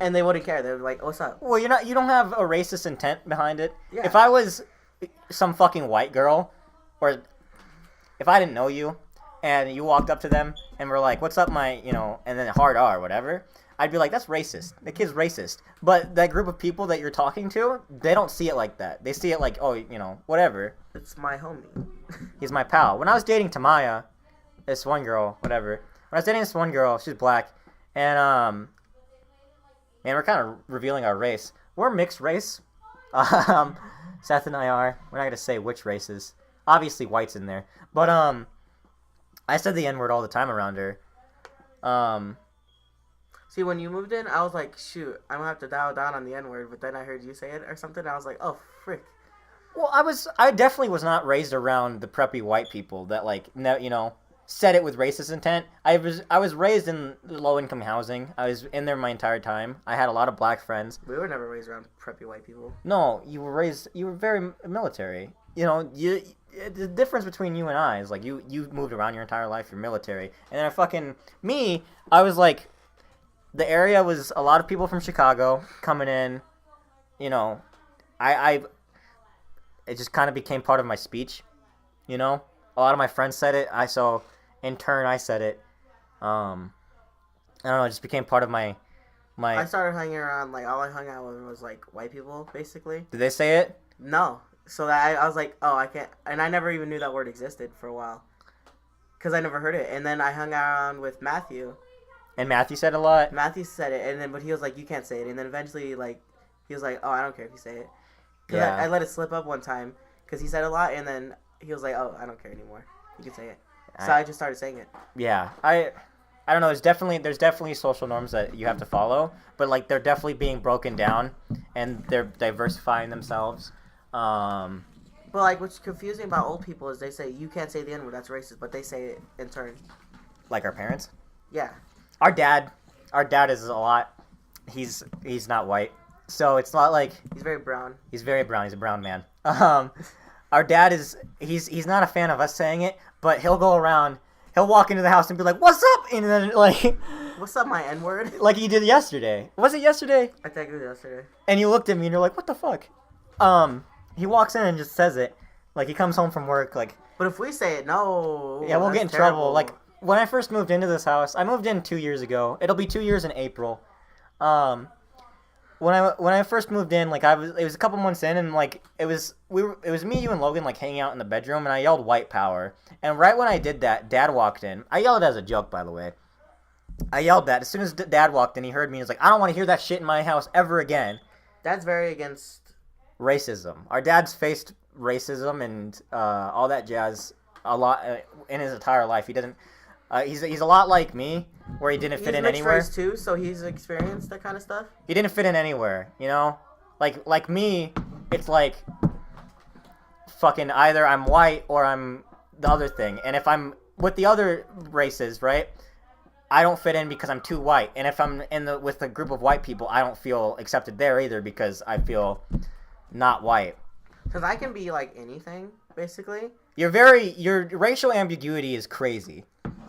Speaker 2: and they wouldn't care. They were like, what's up?
Speaker 1: well, you don't have a racist intent behind it.
Speaker 2: Yeah.
Speaker 1: If I was some fucking white girl, or if I didn't know you, and you walked up to them and were like, "What's up, my," you know, and then hard R, or whatever, I'd be like, "That's racist. The kid's racist." But that group of people that you're talking to, they don't see it like that. They see it like, "Oh, you know, whatever.
Speaker 2: It's my homie.
Speaker 1: He's my pal." When I was dating Tamaya, this one girl, whatever. When I was dating this one girl, she's black, and man, we're kind of revealing our race. We're mixed race. Seth and I are. We're not gonna say which races. Obviously, white's in there, but I said the N-word all the time around her.
Speaker 2: See, when you moved in, I was like, shoot, I'm gonna have to dial down on the N-word, but then I heard you say it or something, and I was like, oh frick.
Speaker 1: Well, I definitely was not raised around the preppy white people that like, you know, said it with racist intent. I was raised in low-income housing. I was in there my entire time. I had a lot of black friends.
Speaker 2: We were never raised around preppy white people.
Speaker 1: No, you were very military. You know, the difference between you and I is like you moved around your entire life. You're military, and then I was like, the area was a lot of people from Chicago coming in. You know, it just kind of became part of my speech. You know, a lot of my friends said it. In turn, I said it. I don't know. It just became part of my.
Speaker 2: I started hanging around, like, all I hung out with was, like, white people, basically.
Speaker 1: Did they say it?
Speaker 2: No. So that I was like, oh, I can't. And I never even knew that word existed for a while. Because I never heard it. And then I hung around with Matthew.
Speaker 1: And Matthew said a lot.
Speaker 2: Matthew said it, and then but he was like, you can't say it. And then eventually, like, he was like, oh, I don't care if you say it. Because
Speaker 1: Yeah.
Speaker 2: I let it slip up one time. Because he said a lot, and then he was like, oh, I don't care anymore. You can say it. So I just started saying it.
Speaker 1: Yeah, I don't know. There's definitely social norms that you have to follow, but like they're definitely being broken down, and they're diversifying themselves.
Speaker 2: But like, what's confusing about old people is they say you can't say the N-word, that's racist, but they say it in turn.
Speaker 1: Like our parents.
Speaker 2: Yeah.
Speaker 1: Our dad is a lot. He's not white, so it's not like
Speaker 2: He's very brown.
Speaker 1: he's very brown. He's a brown man. Our dad he's not a fan of us saying it, but he'll go around. He'll walk into the house and be like, "What's up?" And then like
Speaker 2: What's up, my N-word?
Speaker 1: Like you did yesterday. Was it yesterday?
Speaker 2: I think it was yesterday.
Speaker 1: And you looked at me and you're like, what the fuck? He walks in and just says it. Like, he comes home from work, like...
Speaker 2: But if we say it, no...
Speaker 1: Yeah, we'll get in trouble. Like, when I first moved into this house, I moved in 2 years ago. It'll be 2 years in April. When I first moved in, like, it was a couple months in, and, like, it was me, you, and Logan, like, hanging out in the bedroom, and I yelled white power. And right when I did that, Dad walked in. I yelled it as a joke, by the way. I yelled that. As soon as Dad walked in, he heard me, and he was like, I don't want to hear that shit in my house ever again.
Speaker 2: Dad's very against...
Speaker 1: Racism. Our dad's faced racism and all that jazz a lot in his entire life. He doesn't... He's a lot like me, where he didn't fit in anywhere.
Speaker 2: He's mixed race too, so he's experienced that kind of stuff.
Speaker 1: He didn't fit in anywhere, you know? Like me, it's like fucking either I'm white or I'm the other thing. And if I'm with the other races, right, I don't fit in because I'm too white. And if I'm with a group of white people, I don't feel accepted there either because I feel not white.
Speaker 2: Because I can be like anything, basically.
Speaker 1: Your racial ambiguity is crazy.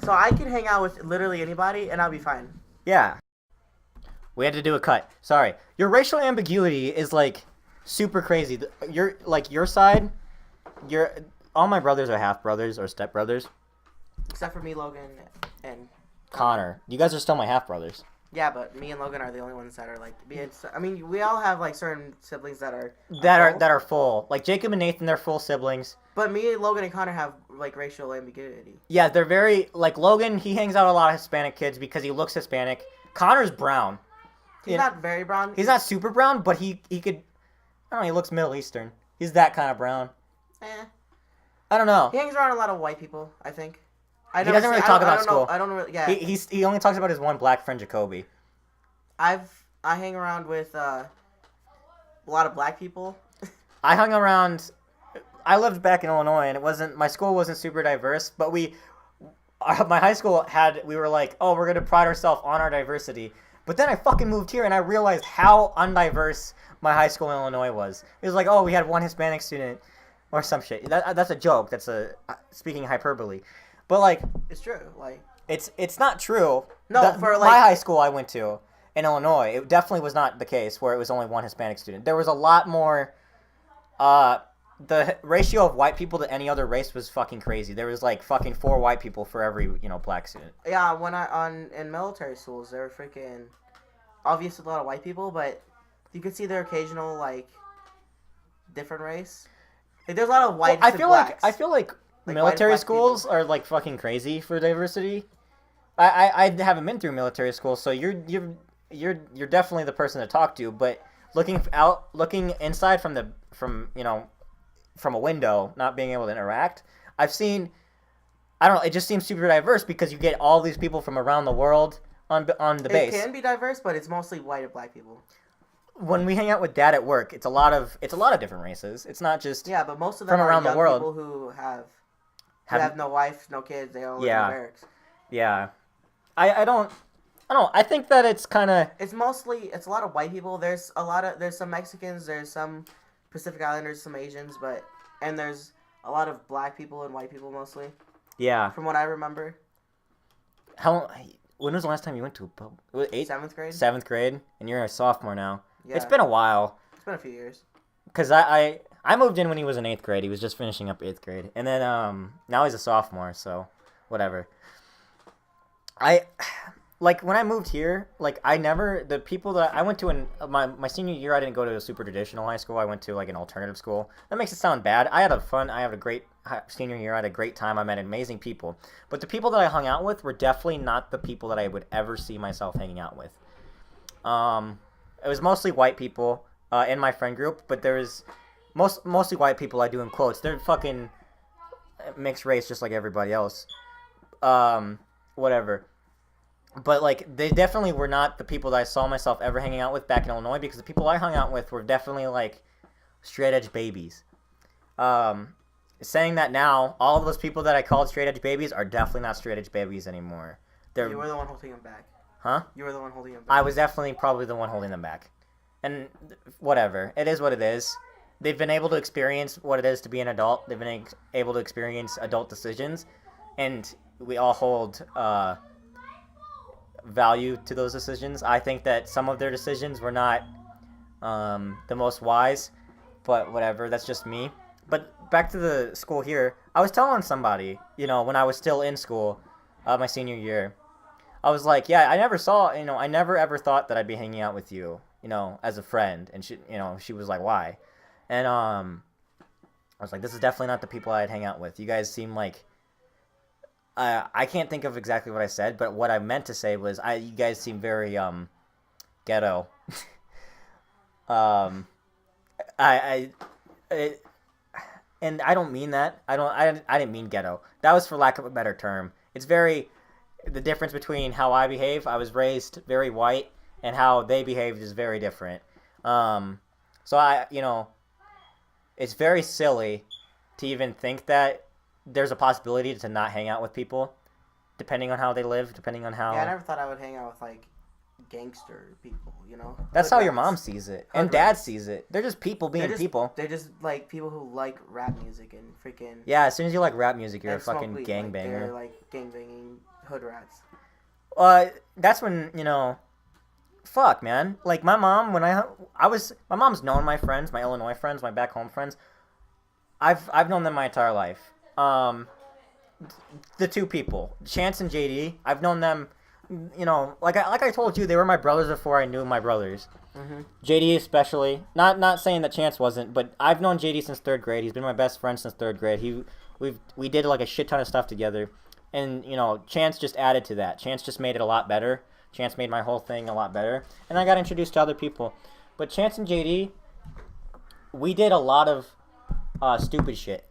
Speaker 2: So I can hang out with literally anybody and I'll be fine.
Speaker 1: Yeah. We had to do a cut. Sorry. Your racial ambiguity is like super crazy. Your side, all my brothers are half brothers or step brothers.
Speaker 2: Except for me, Logan, and
Speaker 1: Connor. You guys are still my half brothers.
Speaker 2: Yeah, but me and Logan are the only ones that are like. I mean, we all have like certain siblings that are
Speaker 1: full. Like Jacob and Nathan, they're full siblings.
Speaker 2: But me, Logan, and Connor have like racial ambiguity.
Speaker 1: Yeah, they're very like Logan. He hangs out with a lot of Hispanic kids because he looks Hispanic. Connor's brown.
Speaker 2: He's not very brown.
Speaker 1: He's not super brown, but he could. I don't know. He looks Middle Eastern. He's that kind of brown. I don't know.
Speaker 2: He hangs around a lot of white people, I think.
Speaker 1: He doesn't really talk about school.
Speaker 2: I don't really. Yeah.
Speaker 1: He only talks about his one black friend, Jacoby.
Speaker 2: I hang around with a lot of black people.
Speaker 1: I hung around. I lived back in Illinois, and my school wasn't super diverse, but my high school we were like, oh, we're gonna pride ourselves on our diversity. But then I fucking moved here, and I realized how undiverse my high school in Illinois was. It was like, oh, we had one Hispanic student, or some shit. That's a joke. That's speaking hyperbole. But like,
Speaker 2: it's true. Like,
Speaker 1: it's not true.
Speaker 2: No, for like
Speaker 1: my high school I went to in Illinois, it definitely was not the case where it was only one Hispanic student. There was a lot more. The ratio of white people to any other race was fucking crazy. There was like fucking 4 white people for every black student.
Speaker 2: Yeah, in military schools, there were freaking obviously a lot of white people, but you could see their occasional like different race. Like, there's a lot of whites.
Speaker 1: I feel like military schools are like fucking crazy for diversity. I haven't been through military school, so you're definitely the person to talk to. But looking inside from a window, not being able to interact, I've seen. I don't know. It just seems super diverse because you get all these people from around the world on the base.
Speaker 2: It can be diverse, but it's mostly white and black people.
Speaker 1: When we hang out with Dad at work, it's a lot of different races. It's not just
Speaker 2: but most of them
Speaker 1: from around the world.
Speaker 2: People who have no wife, no kids. They all live in barracks.
Speaker 1: Yeah, I don't. I think that it's kind of.
Speaker 2: It's a lot of white people. There's some Mexicans. There's some Pacific Islanders, some Asians, and there's a lot of black people and white people mostly.
Speaker 1: Yeah.
Speaker 2: From what I remember.
Speaker 1: When was the last time you went to a
Speaker 2: 7th grade?
Speaker 1: 7th grade, and you're a sophomore now.
Speaker 2: Yeah.
Speaker 1: It's been a while.
Speaker 2: It's been a few years.
Speaker 1: Because I moved in when he was in 8th grade. He was just finishing up 8th grade. And then now he's a sophomore, so whatever. When I moved here, the people that I went to my senior year, I didn't go to a super traditional high school. I went to an alternative school. That makes it sound bad. I had a great senior year. I had a great time. I met amazing people. But the people that I hung out with were definitely not the people that I would ever see myself hanging out with. It was mostly white people in my friend group, but there was mostly white people. I do in quotes. They're fucking mixed race, just like everybody else. Whatever. But they definitely were not the people that I saw myself ever hanging out with back in Illinois, because the people I hung out with were definitely straight edge babies. Saying that now, all of those people that I called straight edge babies are definitely not straight edge babies anymore.
Speaker 2: You were the one holding them back.
Speaker 1: Huh?
Speaker 2: You were the one holding them back.
Speaker 1: I was definitely probably the one holding them back. And whatever. It is what it is. They've been able to experience what it is to be an adult. They've been able to experience adult decisions. And we all hold value to those decisions. I think that some of their decisions were not the most wise, but whatever. That's just me. But back to the school here, I was telling somebody, when I was still in school, my senior year, I was like, yeah, I never ever thought that I'd be hanging out with you, as a friend. And she was like, why? And I was like, this is definitely not the people I'd hang out with. You guys seem like, I can't think of exactly what I said, but what I meant to say was, you guys seem very ghetto. And I don't mean that. I didn't mean ghetto. That was for lack of a better term. It's the difference between how I behave. I was raised very white, and how they behaved is very different. So it's very silly to even think that there's a possibility to not hang out with people, depending on how they live, depending on how.
Speaker 2: Yeah, I never thought I would hang out with like gangster people,
Speaker 1: That's how your mom sees it, and dad sees it. They're just people being people.
Speaker 2: They're just like people who like rap music and freaking.
Speaker 1: Yeah, as soon as you like rap music, you're a fucking gangbanger.
Speaker 2: They're like gangbanging hood rats.
Speaker 1: That's when fuck, man. Like my mom, when my mom's known my friends, my Illinois friends, my back home friends. I've known them my entire life. The two people, Chance and JD, I've known them. Like I told you, they were my brothers before I knew my brothers. Mm-hmm. JD especially. Not saying that Chance wasn't, but I've known JD since 3rd grade. He's been my best friend since 3rd grade. We did like a shit ton of stuff together, and Chance just added to that. Chance just made it a lot better. Chance made my whole thing a lot better, and I got introduced to other people. But Chance and JD, we did a lot of stupid shit.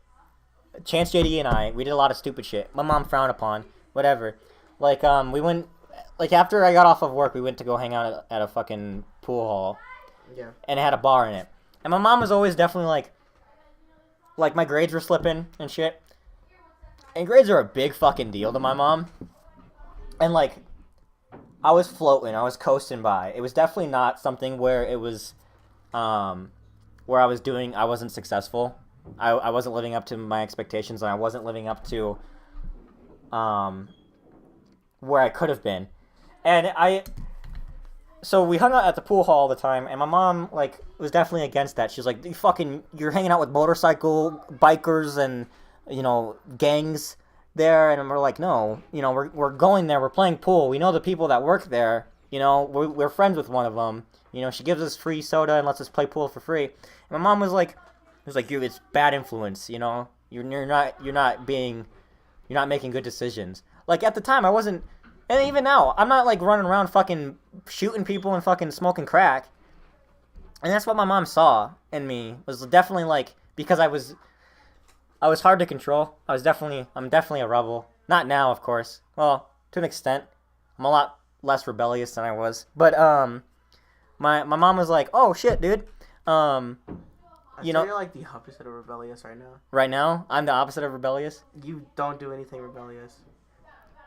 Speaker 1: Chance, JD, and we did a lot of stupid shit. My mom frowned upon, whatever. Like we went. Like, after I got off of work, we went to go hang out at a fucking pool hall.
Speaker 2: Yeah.
Speaker 1: And it had a bar in it. And my mom was always definitely like my grades were slipping and shit. And grades are a big fucking deal to my mom. And, I was floating. I was coasting by. It was definitely not something where it was, where I wasn't successful. I wasn't living up to my expectations, and I wasn't living up to, where I could have been. And so we hung out at the pool hall all the time, and my mom, was definitely against that. She's like, you're hanging out with motorcycle bikers and, gangs there. And we're like, no, we're going there. We're playing pool. We know the people that work there. We're friends with one of them. She gives us free soda and lets us play pool for free. And my mom was like, it's bad influence, you're not making good decisions. Like, at the time, I wasn't. And even now, I'm not, running around fucking shooting people and fucking smoking crack. And that's what my mom saw in me, was definitely, because I was hard to control. I'm definitely a rebel. Not now, of course. Well, to an extent. I'm a lot less rebellious than I was. But, my mom was like, oh, shit, dude.
Speaker 2: You're like the opposite of rebellious right now.
Speaker 1: Right now? I'm the opposite of rebellious?
Speaker 2: You don't do anything rebellious.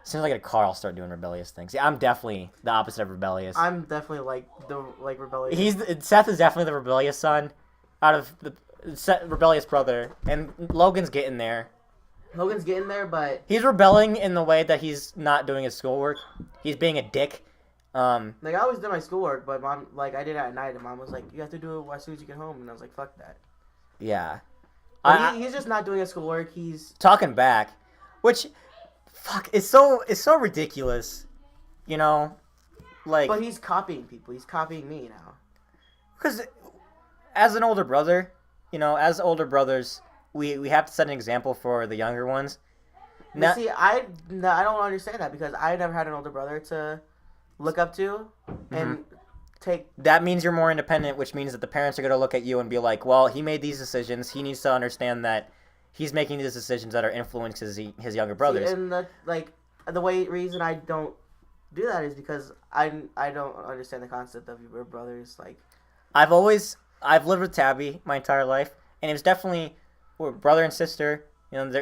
Speaker 1: As soon as I get a car, I'll start doing rebellious things. Yeah, I'm definitely the opposite of rebellious.
Speaker 2: I'm definitely rebellious.
Speaker 1: Seth is definitely the rebellious son, out of the rebellious brother, and Logan's getting there.
Speaker 2: Logan's getting there, but
Speaker 1: he's rebelling in the way that he's not doing his schoolwork. He's being a dick.
Speaker 2: I always did my schoolwork, but mom, I did it at night, and mom was like, "You have to do it as soon as you get home," and I was like, "Fuck that."
Speaker 1: Yeah.
Speaker 2: He's just not doing his schoolwork. He's
Speaker 1: talking back, which. Fuck, it's so ridiculous,
Speaker 2: But he's copying people. He's copying me now.
Speaker 1: Because as an older brother, as older brothers, we have to set an example for the younger ones.
Speaker 2: Now, see, I don't understand that, because I never had an older brother to look up to and take.
Speaker 1: That means you're more independent, which means that the parents are going to look at you and be like, well, he made these decisions. He needs to understand that he's making these decisions that are influencing his younger brothers.
Speaker 2: See, and the reason I don't do that is because I don't understand the concept of your brothers.
Speaker 1: I've lived with Tabby my entire life, and it was definitely we're brother and sister.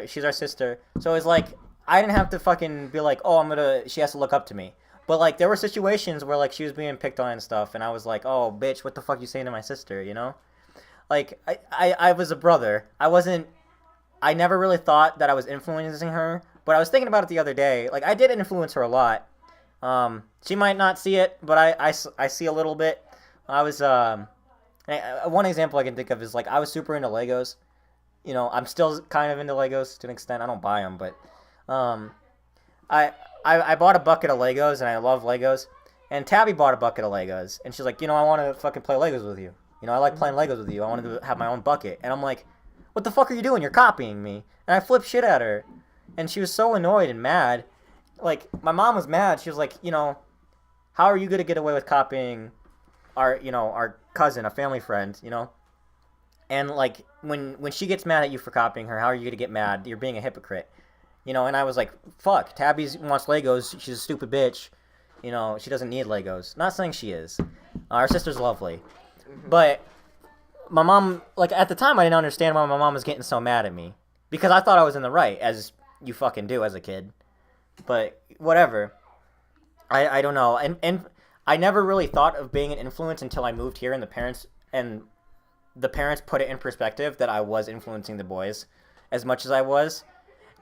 Speaker 1: She's our sister, so it's I didn't have to fucking be like, oh, she has to look up to me. But there were situations where she was being picked on and stuff, and I was like, oh, bitch, what the fuck you saying to my sister? I was a brother. I never really thought that I was influencing her, but I was thinking about it the other day. I did influence her a lot, She might not see it, but I see a little bit. I was one example I can think of is like I was super into Legos. You know, I'm still kind of into Legos to an extent. I don't buy them, but I, I bought a bucket of Legos, and I love Legos. And Tabby bought a bucket of Legos, and she's like, you know, I want to fucking play Legos with you. You know, I like playing Legos with you. I wanted to have my own bucket. And I'm like, what the fuck are you doing? You're copying me. And I flipped shit at her. And she was so annoyed and mad. Like, my mom was mad. She was like, you know, how are you going to get away with copying our cousin, a family friend, you know? And, like, when she gets mad at you for copying her, how are you going to get mad? You're being a hypocrite. You know, and I was like, fuck, Tabby wants Legos. She's a stupid bitch. You know, she doesn't need Legos. Not saying she is. Our sister's lovely. But my mom, like, at the time, I didn't understand why my mom was getting so mad at me. Because I thought I was in the right, as you fucking do as a kid. But whatever. I don't know. And I never really thought of being an influence until I moved here, and the parents put it in perspective that I was influencing the boys as much as I was.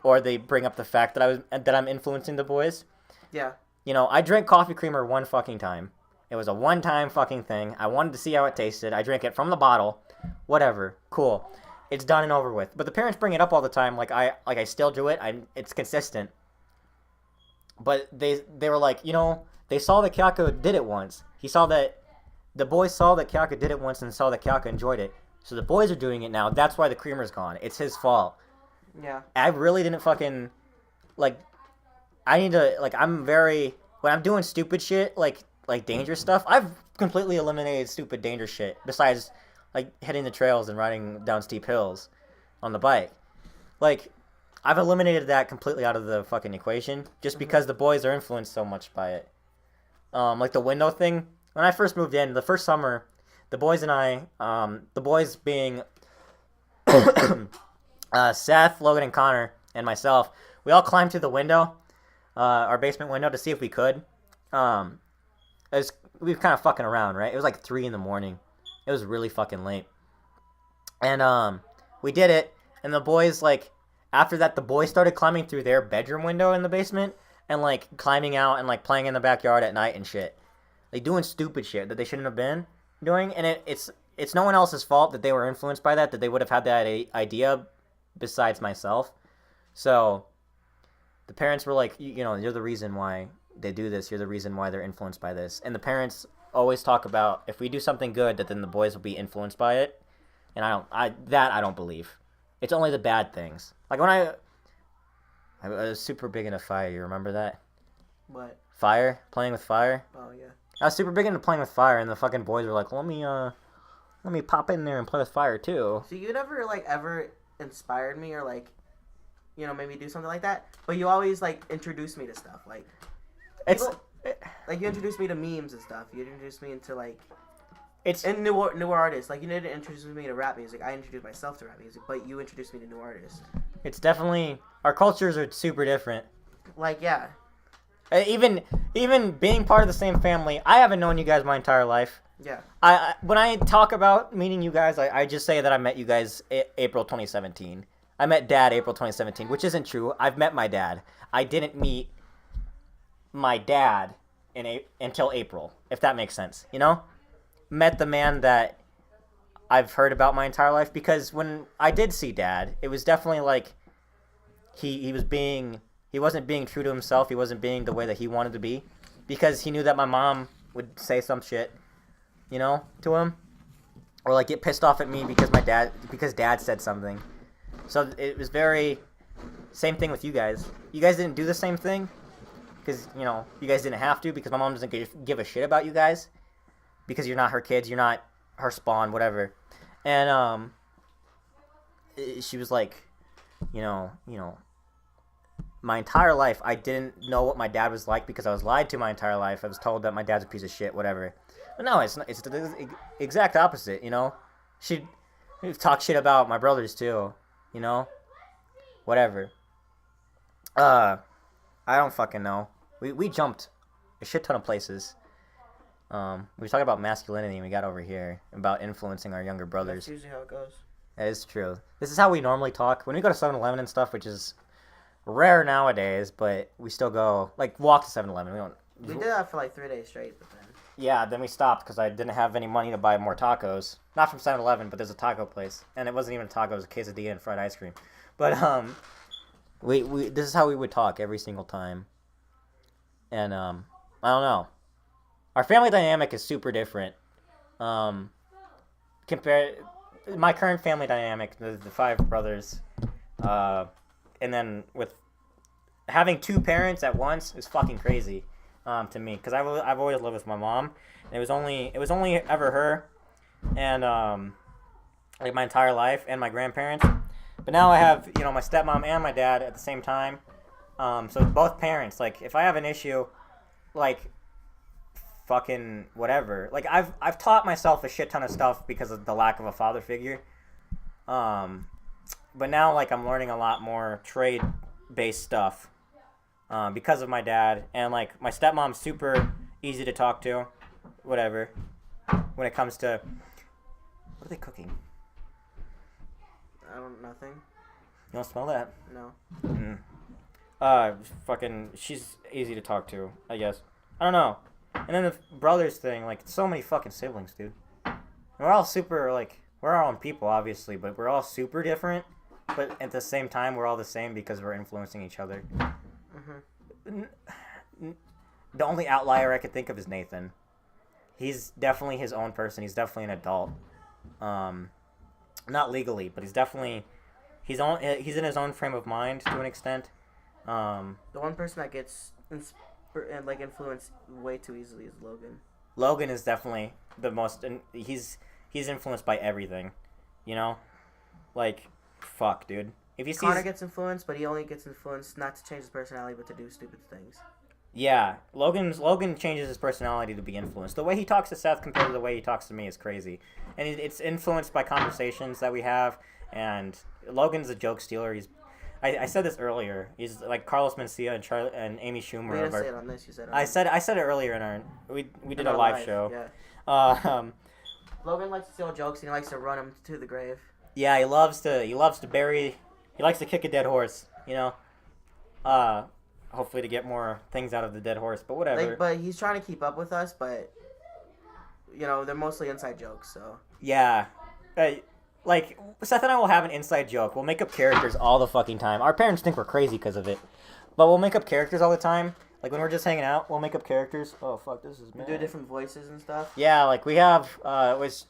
Speaker 1: Or they bring up the fact that I'm influencing the boys.
Speaker 2: Yeah.
Speaker 1: You know, I drank coffee creamer one fucking time. It was a one-time fucking thing. I wanted to see how it tasted. I drank it from the bottle. Whatever. Cool. It's done and over with. But the parents bring it up all the time. Like I still do it. It's consistent. But they were like, you know, they saw that Kyoko did it once. The boys saw that Kyoko did it once and saw that Kyoko enjoyed it. So the boys are doing it now. That's why the creamer's gone. It's his fault.
Speaker 2: Yeah.
Speaker 1: I really didn't fucking, like, I need to, like, when I'm doing stupid shit, like dangerous stuff, I've completely eliminated stupid dangerous shit, besides, like, hitting the trails and riding down steep hills on the bike. Like, I've eliminated that completely out of the fucking equation, just because the boys are influenced so much by it. Like, the window thing, when I first moved in, the first summer, the boys and I, the boys being Seth, Logan, and Connor, and myself, we all climbed through the window, our basement window, to see if we could. We were kind of fucking around, right? It was like 3 a.m. It was really fucking late. And we did it, and the boys, like, after that, the boys started climbing through their bedroom window in the basement, and, like, climbing out and, like, playing in the backyard at night and shit. Like, doing stupid shit that they shouldn't have been doing, and it's no one else's fault that they were influenced by that they would have had that idea besides myself. So the parents were like, you know, you're the reason why they do this. You're the reason why they're influenced by this. And the parents always talk about if we do something good, that then the boys will be influenced by it. And I don't believe. It's only the bad things. Like when I was super big into fire. You remember that?
Speaker 2: What?
Speaker 1: Fire? Playing with fire?
Speaker 2: Oh, yeah.
Speaker 1: I was super big into playing with fire, and the fucking boys were like, let me pop in there and play with fire too.
Speaker 2: So you never, like, ever inspired me or, like, you know, maybe do something like that, but you always, like, introduce me to stuff, like, like, you introduced me to memes and stuff. You introduced me into, like, and newer artists. Like, you didn't introduce me to rap music. I introduced myself to rap music, but you introduced me to new artists.
Speaker 1: It's definitely, our cultures are super different.
Speaker 2: Like, yeah.
Speaker 1: Even being part of the same family, I haven't known you guys my entire life.
Speaker 2: Yeah.
Speaker 1: When I talk about meeting you guys, I just say that I met you guys April 2017. I met Dad April 2017, which isn't true. I've met my dad. I didn't meet my dad until April, if that makes sense. You know? Met the man that I've heard about my entire life, because when I did see Dad, it was definitely like he wasn't being true to himself. He wasn't being the way that he wanted to be, because he knew that my mom would say some shit, you know, to him, or like get pissed off at me because Dad said something. So it was same thing with you guys. You guys didn't do the same thing because, you know, you guys didn't have to, because my mom doesn't give a shit about you guys, because you're not her kids, you're not her spawn, whatever. And she was like, you know, my entire life I didn't know what my dad was like, because I was lied to my entire life. I was told that my dad's a piece of shit, whatever. But no, it's not, it's the exact opposite, you know. She'd talk shit about my brothers too, you know. Whatever. I don't fucking know. We jumped a shit ton of places. We were talking about masculinity, and we got over here about influencing our younger brothers.
Speaker 2: That's usually how it goes.
Speaker 1: That is true. This is how we normally talk. When we go to 7-Eleven and stuff, which is rare nowadays, but we still go, like, walk to 7-Eleven.
Speaker 2: We did that for like 3 days straight, but then.
Speaker 1: Yeah, then we stopped because I didn't have any money to buy more tacos. Not from 7-Eleven, but there's a taco place, and it wasn't even a taco; it was a quesadilla and fried ice cream. But we this is how we would talk every single time. And I don't know. Our family dynamic is super different. Compare my current family dynamic, the 5 brothers, and then with having 2 parents at once is fucking crazy to me, because I've always lived with my mom, and it was only ever her, and like my entire life, and my grandparents. But now I have my stepmom and my dad at the same time. So both parents, like if I have an issue, like fucking whatever. Like I've taught myself a shit ton of stuff because of the lack of a father figure. But now like I'm learning a lot more trade based stuff because of my dad, and like my stepmom's super easy to talk to, whatever. When it comes to what are they cooking?
Speaker 2: Nothing.
Speaker 1: You don't smell that?
Speaker 2: No.
Speaker 1: Fucking, she's easy to talk to, I guess. I don't know. And then the brothers thing, like, so many fucking siblings, dude. And we're all super, like, we're our own people, obviously, but we're all super different. But at the same time, we're all the same because we're influencing each other. Mm-hmm. The only outlier I could think of is Nathan. He's definitely his own person. He's definitely an adult. Not legally, but he's definitely... He's in his own frame of mind to an extent.
Speaker 2: The one person that gets influenced way too easily is Logan.
Speaker 1: Logan is definitely the most, and he's influenced by everything, like fuck, dude. If you see
Speaker 2: Connor gets influenced, but he only gets influenced not to change his personality, but to do stupid things.
Speaker 1: Yeah, Logan changes his personality to be influenced. The way he talks to Seth compared to the way he talks to me is crazy, and it's influenced by conversations that we have. And Logan's a joke stealer. I said this earlier. He's like Carlos Mencia and Amy Schumer.
Speaker 2: We didn't say it on this. You said it.
Speaker 1: I said it earlier in our we did a live show.
Speaker 2: Yeah. Logan likes to steal jokes, and he likes to run them to the grave.
Speaker 1: Yeah, he loves to bury. He likes to kick a dead horse. Hopefully to get more things out of the dead horse, but whatever.
Speaker 2: But he's trying to keep up with us, but they're mostly inside jokes. So.
Speaker 1: Yeah. Like, Seth and I will have an inside joke. We'll make up characters all the fucking time. Our parents think we're crazy because of it. But we'll make up characters all the time. Like, when we're just hanging out, we'll make up characters. Oh, fuck, this is mad.
Speaker 2: We do different voices and stuff.
Speaker 1: Yeah, like, we have, was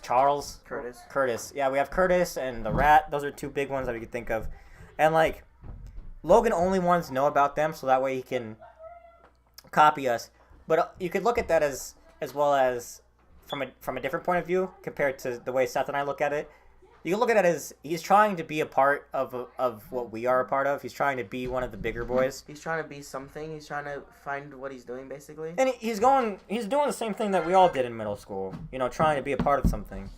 Speaker 1: Charles?
Speaker 2: Curtis.
Speaker 1: Yeah, we have Curtis and the Rat. Those are 2 big ones that we could think of. And, like, Logan only wants to know about them so that way he can copy us. But you could look at that as well as... From a different point of view compared to the way Seth and I look at it. You can look at it as he's trying to be a part of what we are a part of. He's trying to be one of the bigger boys.
Speaker 2: He's trying to be something. He's trying to find what he's doing, basically.
Speaker 1: And he's doing the same thing that we all did in middle school. Trying to be a part of something.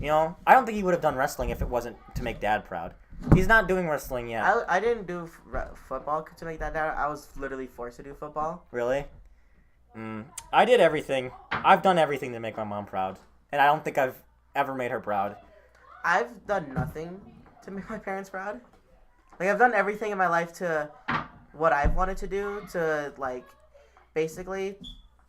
Speaker 1: I don't think he would have done wrestling if it wasn't to make Dad proud. He's not doing wrestling yet.
Speaker 2: I didn't do football to make that Dad. I was literally forced to do football.
Speaker 1: Really? I did everything. I've done everything to make my mom proud. And I don't think I've ever made her proud.
Speaker 2: I've done nothing to make my parents proud. Like, I've done everything in my life to what I've wanted to do to, like, basically...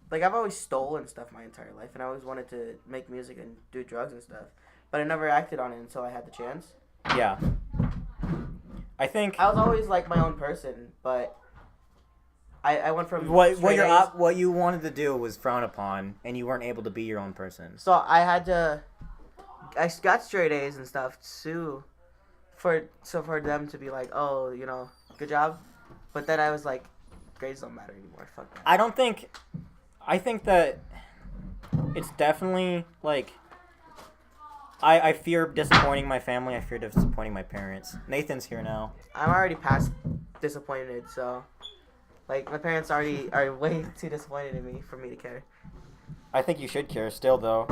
Speaker 2: Like, I've always stolen stuff my entire life, and I always wanted to make music and do drugs and stuff. But I never acted on it until I had the chance.
Speaker 1: Yeah. I think...
Speaker 2: I was always, like, my own person, but... I went from
Speaker 1: what you wanted to do was frowned upon, and you weren't able to be your own person.
Speaker 2: So I got straight A's and stuff too, for them to be like, oh, good job. But then I was like, grades don't matter anymore. Fuck that.
Speaker 1: I think that it's definitely like I fear disappointing my family. I fear disappointing my parents. Nathan's here now.
Speaker 2: I'm already past disappointed, so. Like, my parents are way too disappointed in me for me to care.
Speaker 1: I think you should care still, though.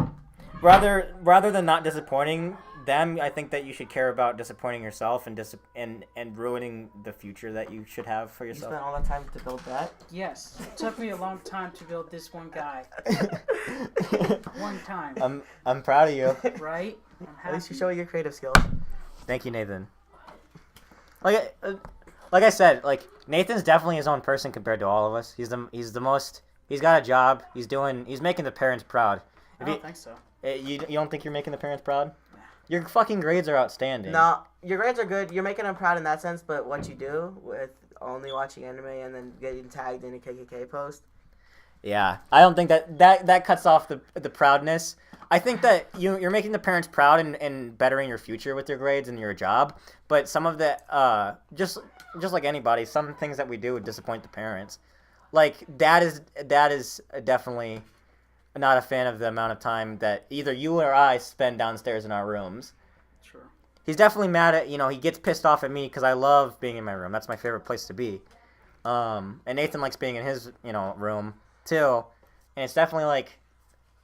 Speaker 1: Rather than not disappointing them, I think that you should care about disappointing yourself and ruining the future that you should have for yourself.
Speaker 2: You spent all that time to build that?
Speaker 3: Yes. It took me a long time to build this one guy. One time.
Speaker 1: I'm proud of you.
Speaker 3: Right? I'm happy.
Speaker 2: At least you show your creative skills.
Speaker 1: Thank you, Nathan. Like, like I said, like Nathan's definitely his own person compared to all of us. He's the most. He's got a job. He's making the parents proud.
Speaker 3: I don't think so.
Speaker 1: You don't think you're making the parents proud? Your fucking grades are outstanding.
Speaker 2: No, your grades are good. You're making them proud in that sense, but what you do with only watching anime and then getting tagged in a KKK post.
Speaker 1: Yeah, I don't think that cuts off the proudness. I think that you're making the parents proud and bettering your future with your grades and your job. But some of the just like anybody, some things that we do would disappoint the parents. Like dad is definitely not a fan of the amount of time that either you or I spend downstairs in our rooms.
Speaker 3: Sure.
Speaker 1: He's definitely mad at, he gets pissed off at me because I love being in my room. That's my favorite place to be. And Nathan likes being in his, room too. And it's definitely like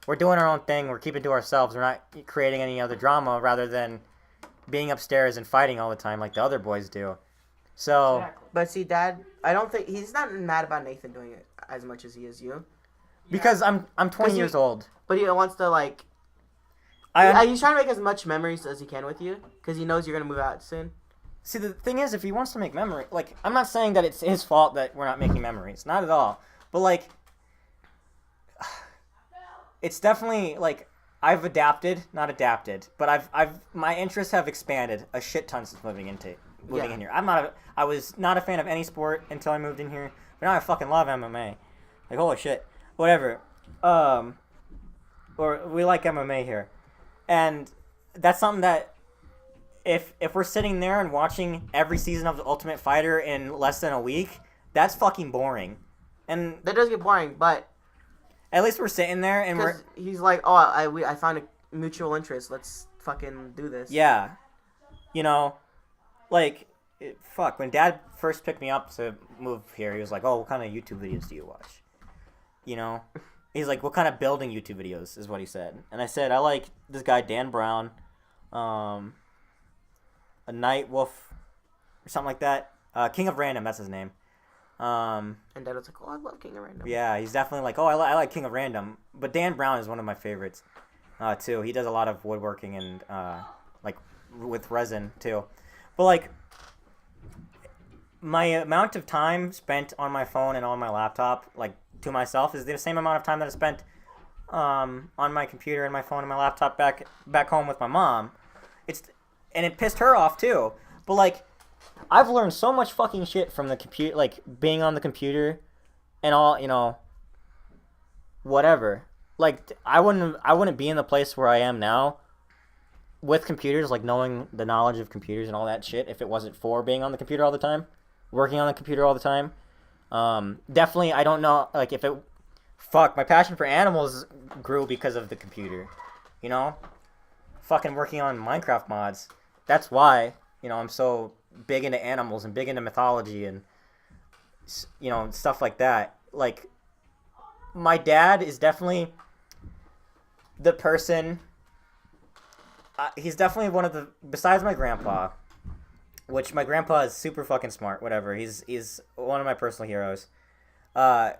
Speaker 1: we're doing our own thing. We're keeping to ourselves. We're not creating any other drama rather than being upstairs and fighting all the time like the other boys do. So,
Speaker 3: Exactly.
Speaker 2: But see, Dad, I don't think he's not mad about Nathan doing it as much as he is you.
Speaker 1: because I'm 20 years old.
Speaker 2: But he wants to like. He's trying to make as much memories as he can with you because he knows you're gonna move out soon.
Speaker 1: See, the thing is, if he wants to make memory, like, I'm not saying that it's his fault that we're not making memories. Not at all. But, like, it's definitely, like, I've adapted, not adapted, but my interests have expanded a shit ton since moving in here. I was not a fan of any sport until I moved in here, but now I fucking love MMA. Like, holy shit. Whatever. Or we like MMA here. And that's something that if we're sitting there and watching every season of The Ultimate Fighter in less than a week, that's fucking boring. And
Speaker 2: that does get boring, but
Speaker 1: at least we're sitting there and
Speaker 2: he's like, oh, I found a mutual interest. Let's fucking do this.
Speaker 1: Yeah, fuck. When Dad first picked me up to move here, he was like, "Oh, what kind of YouTube videos do you watch?" He's like, "What kind of building YouTube videos?" is what he said, and I said, "I like this guy Dan Brown, a Night Wolf, or something like that. King of Random, that's his name."
Speaker 2: And Dad was like, "Oh, I love King of Random."
Speaker 1: Yeah, he's definitely like, "Oh, I like King of Random," but Dan Brown is one of my favorites, too. He does a lot of woodworking and like with resin too, but like my amount of time spent on my phone and on my laptop, like to myself, is the same amount of time that I spent on my computer and my phone and my laptop back home with my mom. And it pissed her off too. But like, I've learned so much fucking shit from the computer, like being on the computer and all, whatever. Like I wouldn't be in the place where I am now with computers, like knowing the knowledge of computers and all that shit, if it wasn't for being on the computer all the time, working on the computer all the time. Definitely, I don't know, like if it, my passion for animals grew because of the computer, fucking working on Minecraft mods. That's why, I'm so big into animals and big into mythology and, stuff like that. Like, my dad is definitely the person, he's definitely one of the, besides my grandpa, which my grandpa is super fucking smart, whatever. He's one of my personal heroes. Dad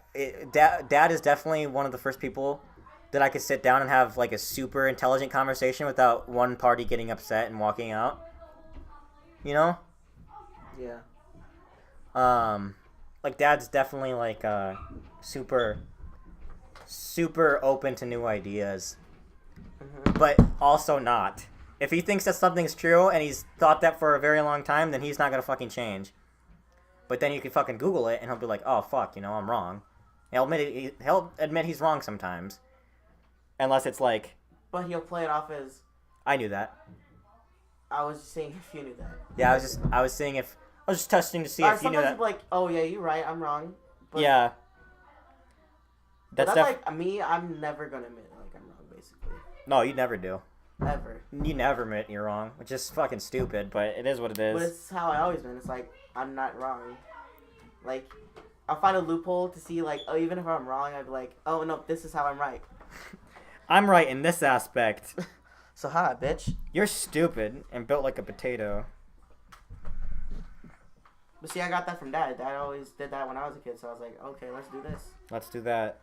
Speaker 1: is definitely one of the first people that I could sit down and have like a super intelligent conversation without one party getting upset and walking out.
Speaker 2: Yeah.
Speaker 1: Like Dad's definitely like super open to new ideas, but also not. If he thinks that something's true and he's thought that for a very long time, then he's not gonna fucking change. But then you can fucking Google it and he'll be like, "Oh fuck, I'm wrong." He'll admit he's wrong sometimes, unless it's like.
Speaker 2: But he'll play it off as.
Speaker 1: I knew that.
Speaker 2: I was just saying if you knew that.
Speaker 1: Yeah, I was saying if I was just testing to see if you knew that.
Speaker 2: Sometimes like, oh yeah, you're right, I'm wrong. But,
Speaker 1: yeah.
Speaker 2: That's like me. I'm never gonna admit like I'm wrong, basically.
Speaker 1: No, you never do.
Speaker 2: Ever.
Speaker 1: You never admit you're wrong, which is fucking stupid, but it is what it is.
Speaker 2: But it's how I always been. It's like, I'm not wrong. Like, I'll find a loophole to see, like, oh, even if I'm wrong, I'd be like, oh, no, this is how I'm right.
Speaker 1: I'm right in this aspect.
Speaker 2: So, hi, bitch.
Speaker 1: You're stupid and built like a potato.
Speaker 2: But see, I got that from Dad. Dad always did that when I was a kid, so I was like, okay, let's do this.
Speaker 1: Let's do that.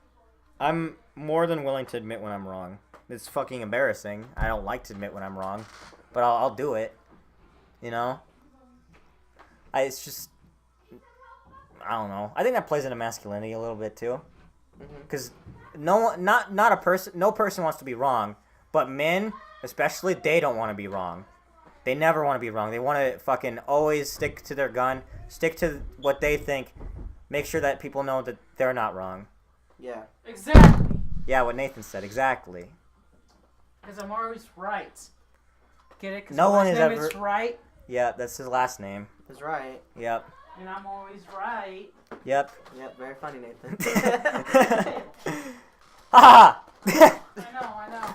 Speaker 1: I'm more than willing to admit when I'm wrong. It's fucking embarrassing. I don't like to admit when I'm wrong, but I'll do it. It's just I don't know. I think that plays into masculinity a little bit too,
Speaker 2: Mm-hmm.
Speaker 1: because no person wants to be wrong, but men especially, they don't want to be wrong. They never want to be wrong. They want to fucking always stick to their gun, stick to what they think, make sure that people know that they're not wrong.
Speaker 2: Yeah.
Speaker 3: Exactly.
Speaker 1: Yeah, what Nathan said, exactly.
Speaker 3: Because I'm always right. Get it? Because
Speaker 1: No one is
Speaker 3: name
Speaker 1: ever-
Speaker 3: is right,
Speaker 1: Yeah, that's his last name.
Speaker 2: That's right.
Speaker 1: Yep.
Speaker 3: and I'm always right.
Speaker 1: Yep.
Speaker 2: Yep, very funny, Nathan.
Speaker 1: Ha!
Speaker 3: I know.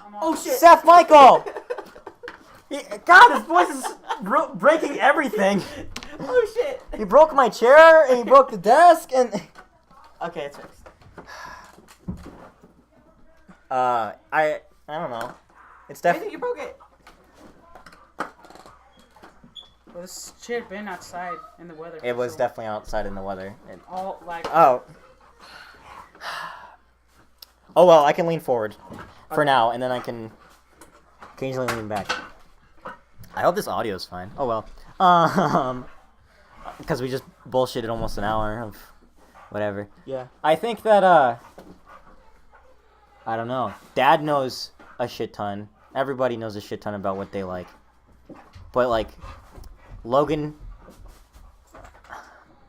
Speaker 3: I'm
Speaker 2: Oh,
Speaker 3: always-
Speaker 2: shit.
Speaker 1: Seth Michael! God, this voice is breaking everything.
Speaker 2: Oh, shit.
Speaker 1: He broke my chair, and he broke the desk, and...
Speaker 2: Okay, it's fixed.
Speaker 1: I don't know. It's
Speaker 2: I
Speaker 1: definitely...
Speaker 2: think you broke it.
Speaker 3: Well, this shit been outside in the weather.
Speaker 1: It was
Speaker 3: so
Speaker 1: definitely outside in the weather.
Speaker 3: all like.
Speaker 1: Oh. Oh, well, I can lean forward for now, and then I can occasionally lean back. I hope this audio is fine. Oh, well. Because we just bullshitted almost an hour of whatever.
Speaker 2: Yeah.
Speaker 1: I think that, I don't know. Dad knows a shit ton. Everybody knows a shit ton about what they like. But, like,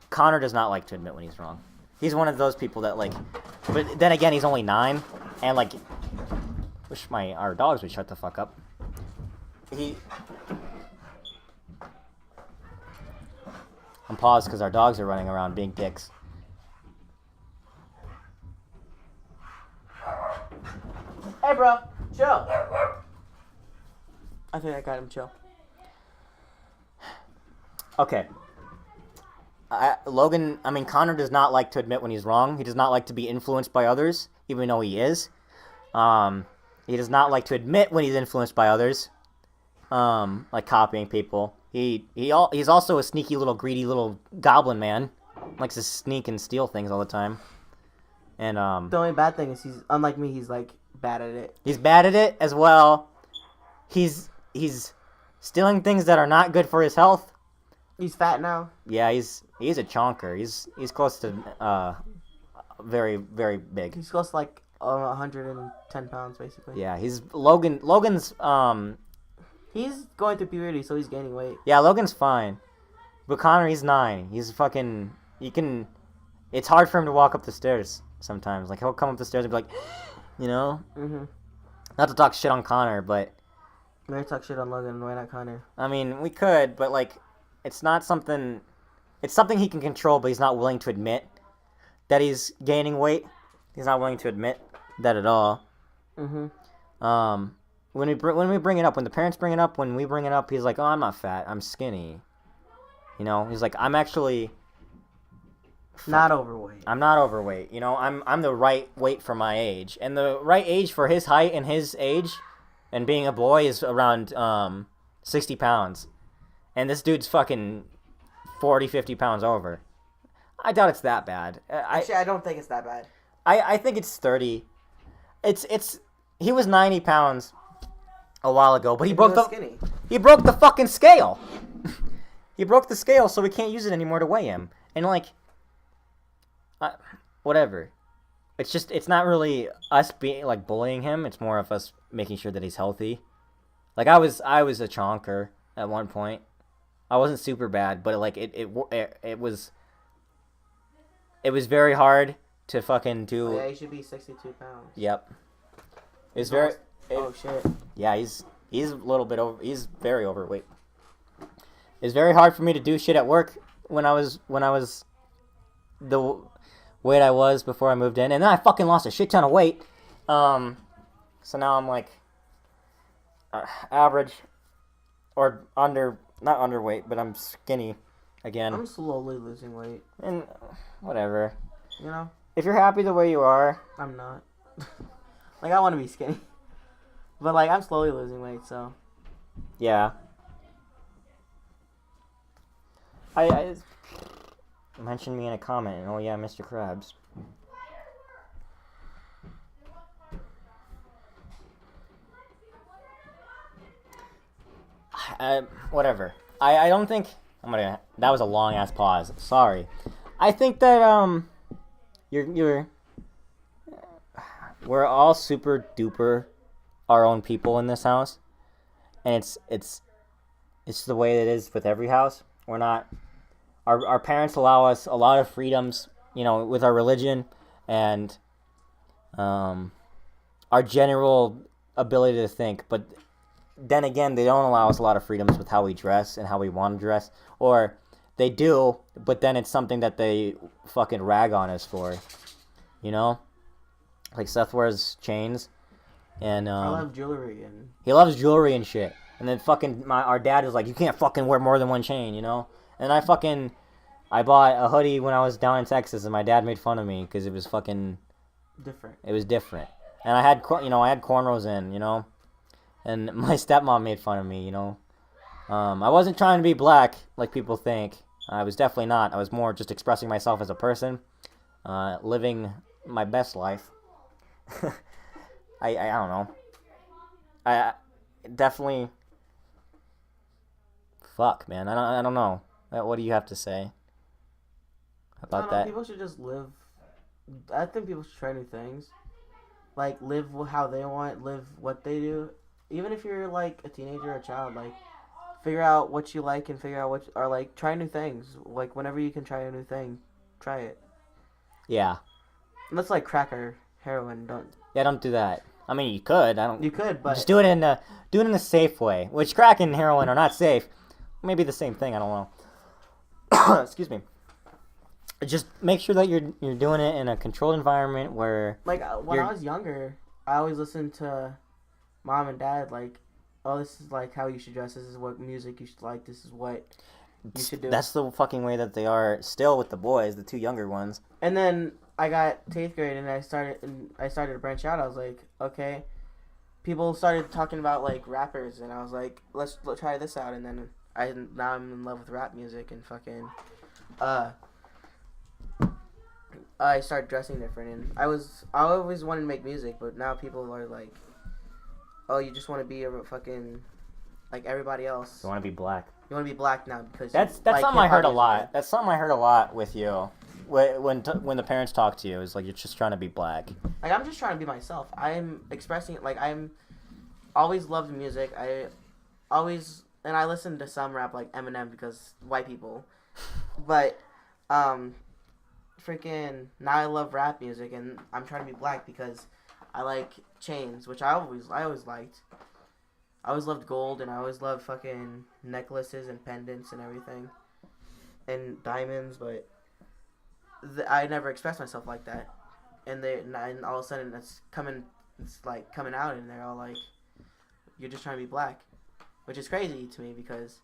Speaker 1: Connor does not like to admit when he's wrong. He's one of those people that, like, but then again, he's only 9, and, like, wish our dogs would shut the fuck up. I'm paused because our dogs are running around being dicks.
Speaker 2: Hey, bro. Chill. I think I got him chill.
Speaker 1: Okay. Connor does not like to admit when he's wrong. He does not like to be influenced by others, even though he is. He does not like to admit when he's influenced by others, like copying people. He's also a sneaky little greedy little goblin man. Likes to sneak and steal things all the time. And
Speaker 2: The only bad thing is he's, unlike me, he's, like, bad at it.
Speaker 1: he's bad at it as well. He's stealing things that are not good for his health.
Speaker 2: He's fat now.
Speaker 1: Yeah, he's a chonker. He's close to very, very big.
Speaker 2: He's close to, like, 110 pounds, basically.
Speaker 1: Yeah, Logan's
Speaker 2: He's going through puberty, so he's gaining weight.
Speaker 1: yeah, Logan's fine. But Connor, he's 9. He's fucking it's hard for him to walk up the stairs sometimes. Like, he'll come up the stairs and be like, you know?
Speaker 2: Mm-hmm.
Speaker 1: Not to talk shit on Connor, but
Speaker 2: Mary talk shit on Logan, why not Connor?
Speaker 1: I mean, we could, but like it's something he can control, but he's not willing to admit that he's gaining weight. He's not willing to admit that at all.
Speaker 2: Mm-hmm.
Speaker 1: When we bring it up, when the parents bring it up, when we bring it up, he's like, "Oh, I'm not fat. I'm skinny." You know, he's like, "I'm actually
Speaker 2: Not overweight.
Speaker 1: I'm not overweight. You know, I'm the right weight for my age, and the right age for his height and his age, and being a boy is around 60 pounds, and this dude's fucking 40, 50 pounds over. I doubt it's that bad.
Speaker 2: Actually, I don't think it's that bad.
Speaker 1: I think it's 30. He was 90 pounds a while ago, but he broke
Speaker 2: skinny.
Speaker 1: he broke the fucking scale. He broke the scale, so we can't use it anymore to weigh him. And like, whatever. It's not really us being like bullying him. It's more of us making sure that he's healthy. Like I was a chonker at one point. I wasn't super bad, but it was very hard to fucking do.
Speaker 2: Oh, yeah, he should be 62 pounds.
Speaker 1: Yep. It's very.
Speaker 2: Oh shit.
Speaker 1: Yeah, he's a little bit over. He's very overweight. It's very hard for me to do shit at work when I was the weight I was before I moved in, and then I fucking lost a shit ton of weight. So now I'm like average or not underweight, but I'm skinny again.
Speaker 2: I'm slowly losing weight.
Speaker 1: And whatever.
Speaker 2: You know,
Speaker 1: If you're happy the way you are,
Speaker 2: I'm not. Like, I want to be skinny. But, like, I'm slowly losing weight, so.
Speaker 1: yeah. I mentioned me in a comment, and oh yeah, Mr. Krabs. Whatever. I don't think that was a long ass pause. Sorry. I think that we're all super duper our own people in this house, and it's the way it is with every house. We're not our parents allow us a lot of freedoms, with our religion and our general ability to think, but then again, they don't allow us a lot of freedoms with how we dress and how we want to dress, or they do, but then it's something that they fucking rag on us for, Like Seth wears chains, and
Speaker 2: I love jewelry and
Speaker 1: he loves jewelry and shit. And then fucking our dad is like, you can't fucking wear more than one chain, And I bought a hoodie when I was down in Texas, and my dad made fun of me because it was fucking
Speaker 2: different.
Speaker 1: It was different, and I had cornrows in, and my stepmom made fun of me, I wasn't trying to be black like people think. I was definitely not. I was more just expressing myself as a person, living my best life. I don't know. I definitely. Fuck, man. I don't know. What do you have to say about that?
Speaker 2: People should just live. I think people should try new things. Like, live how they want, live what they do. Even if you're, like, a teenager or a child, like, figure out what you like and figure out what... Or, like, try new things. Like, whenever you can try a new thing, try it.
Speaker 1: Yeah.
Speaker 2: Unless, like, crack or heroin, don't...
Speaker 1: Yeah, don't do that. I mean, you could.
Speaker 2: You could, but...
Speaker 1: Just do it in a safe way. Which crack and heroin are not safe. Maybe the same thing, I don't know. Excuse me. Just make sure that you're doing it in a controlled environment where...
Speaker 2: Like, when I was younger, I always listened to mom and dad, like, oh, this is, like, how you should dress. This is what music you should like. This is what you should do.
Speaker 1: That's the fucking way that they are still with the boys, the two younger ones.
Speaker 2: And then I got to 8th grade, and I started to branch out. I was like, okay. People started talking about, like, rappers, and I was like, let's try this out. And then now I'm in love with rap music and fucking... I started dressing different, and I always wanted to make music, but now people are like, oh, you just want to be a fucking, like, everybody else.
Speaker 1: You want to be black.
Speaker 2: You want to be black now because
Speaker 1: that's
Speaker 2: like
Speaker 1: something I heard a lot. That's something I heard a lot with you, when the parents talk to you. It's like you're just trying to be black.
Speaker 2: Like, I'm just trying to be myself. I'm expressing it. Like, I'm always loved music. I listen to some rap like Eminem because white people, but freaking now I love rap music, and I'm trying to be black because I like chains, which I always liked. I always loved gold, and I always loved fucking necklaces and pendants and everything, and diamonds. But I never expressed myself like that, and all of a sudden it's coming out, and they're all like, "You're just trying to be black," which is crazy to me because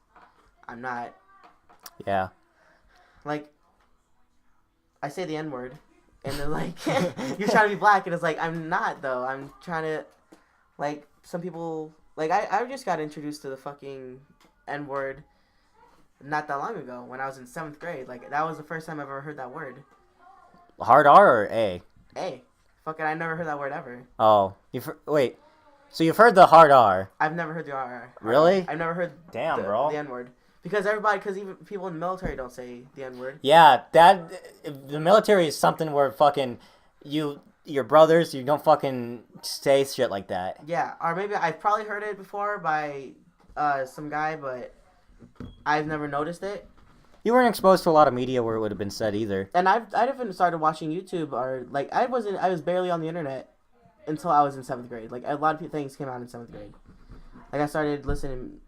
Speaker 2: I'm not.
Speaker 1: Yeah.
Speaker 2: Like, I say the N-word, and they're like, you're trying to be black, and it's like, I'm not, though. I'm trying to, like, some people, like, I just got introduced to the fucking N-word not that long ago, when I was in 7th grade. Like, that was the first time I've ever heard that word.
Speaker 1: Hard R or A?
Speaker 2: A. Fucking, I never heard that word ever.
Speaker 1: Oh. Wait. So you've heard the hard R?
Speaker 2: I've never heard the R.
Speaker 1: Really?
Speaker 2: I've never heard
Speaker 1: bro.
Speaker 2: the N-word. Because even people in the military don't say the N-word.
Speaker 1: Yeah, the military is something where fucking your brothers, you don't fucking say shit like that.
Speaker 2: Yeah, or maybe I've probably heard it before by some guy, but I've never noticed it.
Speaker 1: You weren't exposed to a lot of media where it would have been said either.
Speaker 2: And I haven't started watching YouTube, or like I was barely on the internet until I was in 7th grade. Like, a lot of things came out in 7th grade. Like, I started listening.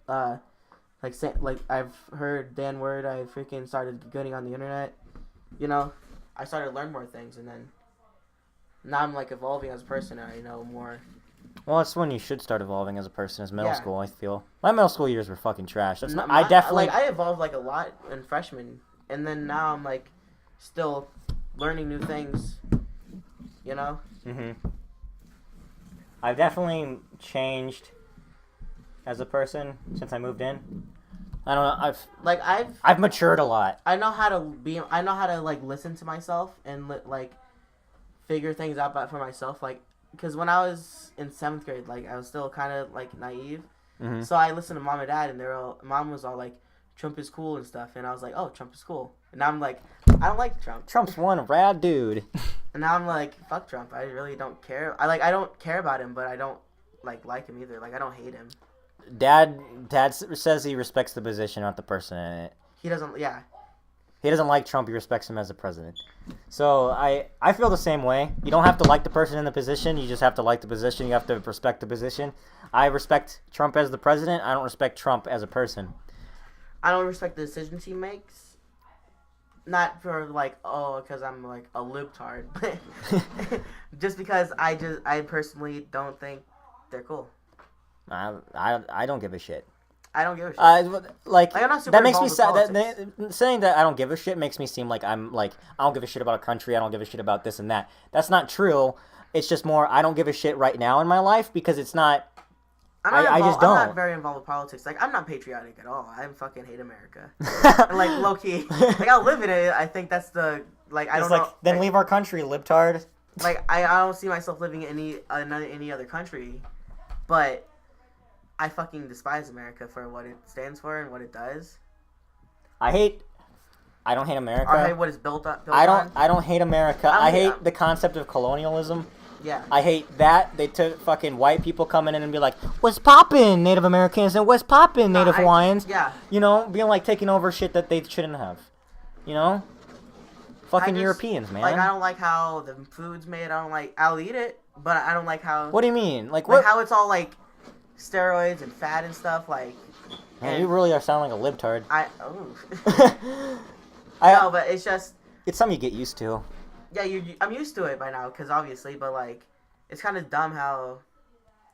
Speaker 2: Like I've heard Dan Word. I freaking started getting on the internet. I started to learn more things, and then now I'm like evolving as a person. And I know more.
Speaker 1: Well, that's when you should start evolving as a person. Is middle school. I feel my middle school years were fucking trash. That's not. I definitely
Speaker 2: I evolved like a lot in freshman, and then now I'm like still learning new things.
Speaker 1: Mhm. I've definitely changed as a person since I moved in. I don't know. I've matured a lot.
Speaker 2: I know how to like listen to myself and like figure things out for myself. Like, because when I was in 7th grade, like I was still kind of like naive.
Speaker 1: Mm-hmm.
Speaker 2: So I listened to mom and dad, and mom was all like, Trump is cool and stuff, and I was like, oh, Trump is cool. And now I'm like, I don't like Trump.
Speaker 1: Trump's one rad dude.
Speaker 2: And now I'm like, fuck Trump. I really don't care. I don't care about him, but I don't like him either. Like, I don't hate him.
Speaker 1: Dad says he respects the position, not the person in it.
Speaker 2: He doesn't. Yeah.
Speaker 1: He doesn't like Trump. He respects him as a president. So I feel the same way. You don't have to like the person in the position. You just have to like the position. You have to respect the position. I respect Trump as the president. I don't respect Trump as a person.
Speaker 2: I don't respect the decisions he makes. Not for like, oh, because I'm like a libtard, but just because I personally don't think they're cool.
Speaker 1: I don't give a shit.
Speaker 2: I don't give a shit.
Speaker 1: I'm
Speaker 2: not super
Speaker 1: that makes me
Speaker 2: involved with
Speaker 1: sad. Saying that I don't give a shit makes me seem like I'm like I don't give a shit about a country. I don't give a shit about this and that. That's not true. It's just more I don't give a shit right now in my life because it's not. I just don't.
Speaker 2: I'm not very involved with politics. Like, I'm not patriotic at all. I fucking hate America. Like, low key. Like, I'll live in it. I think that's the like. I don't know.
Speaker 1: Then leave our country, libtard.
Speaker 2: Like, I don't see myself living in any other country, but I fucking despise America for what it stands for and what it does.
Speaker 1: I don't hate America.
Speaker 2: I hate what it's built on.
Speaker 1: I don't hate America. I hate the concept of colonialism.
Speaker 2: Yeah.
Speaker 1: I hate that. They took fucking white people coming in and be like, what's poppin', Native Americans, and what's poppin', Native Hawaiians?
Speaker 2: Yeah.
Speaker 1: You know, being like taking over shit that they shouldn't have. You know? Fucking Europeans, man.
Speaker 2: Like, I don't like how the food's made. I'll eat it, but I don't like how.
Speaker 1: What do you mean? Like
Speaker 2: how it's all like steroids and fat and stuff. Like.
Speaker 1: Man, you really are sounding like a libtard.
Speaker 2: No, but it's just.
Speaker 1: It's something you get used to.
Speaker 2: Yeah, I'm used to it by now, because obviously, but like, it's kind of dumb how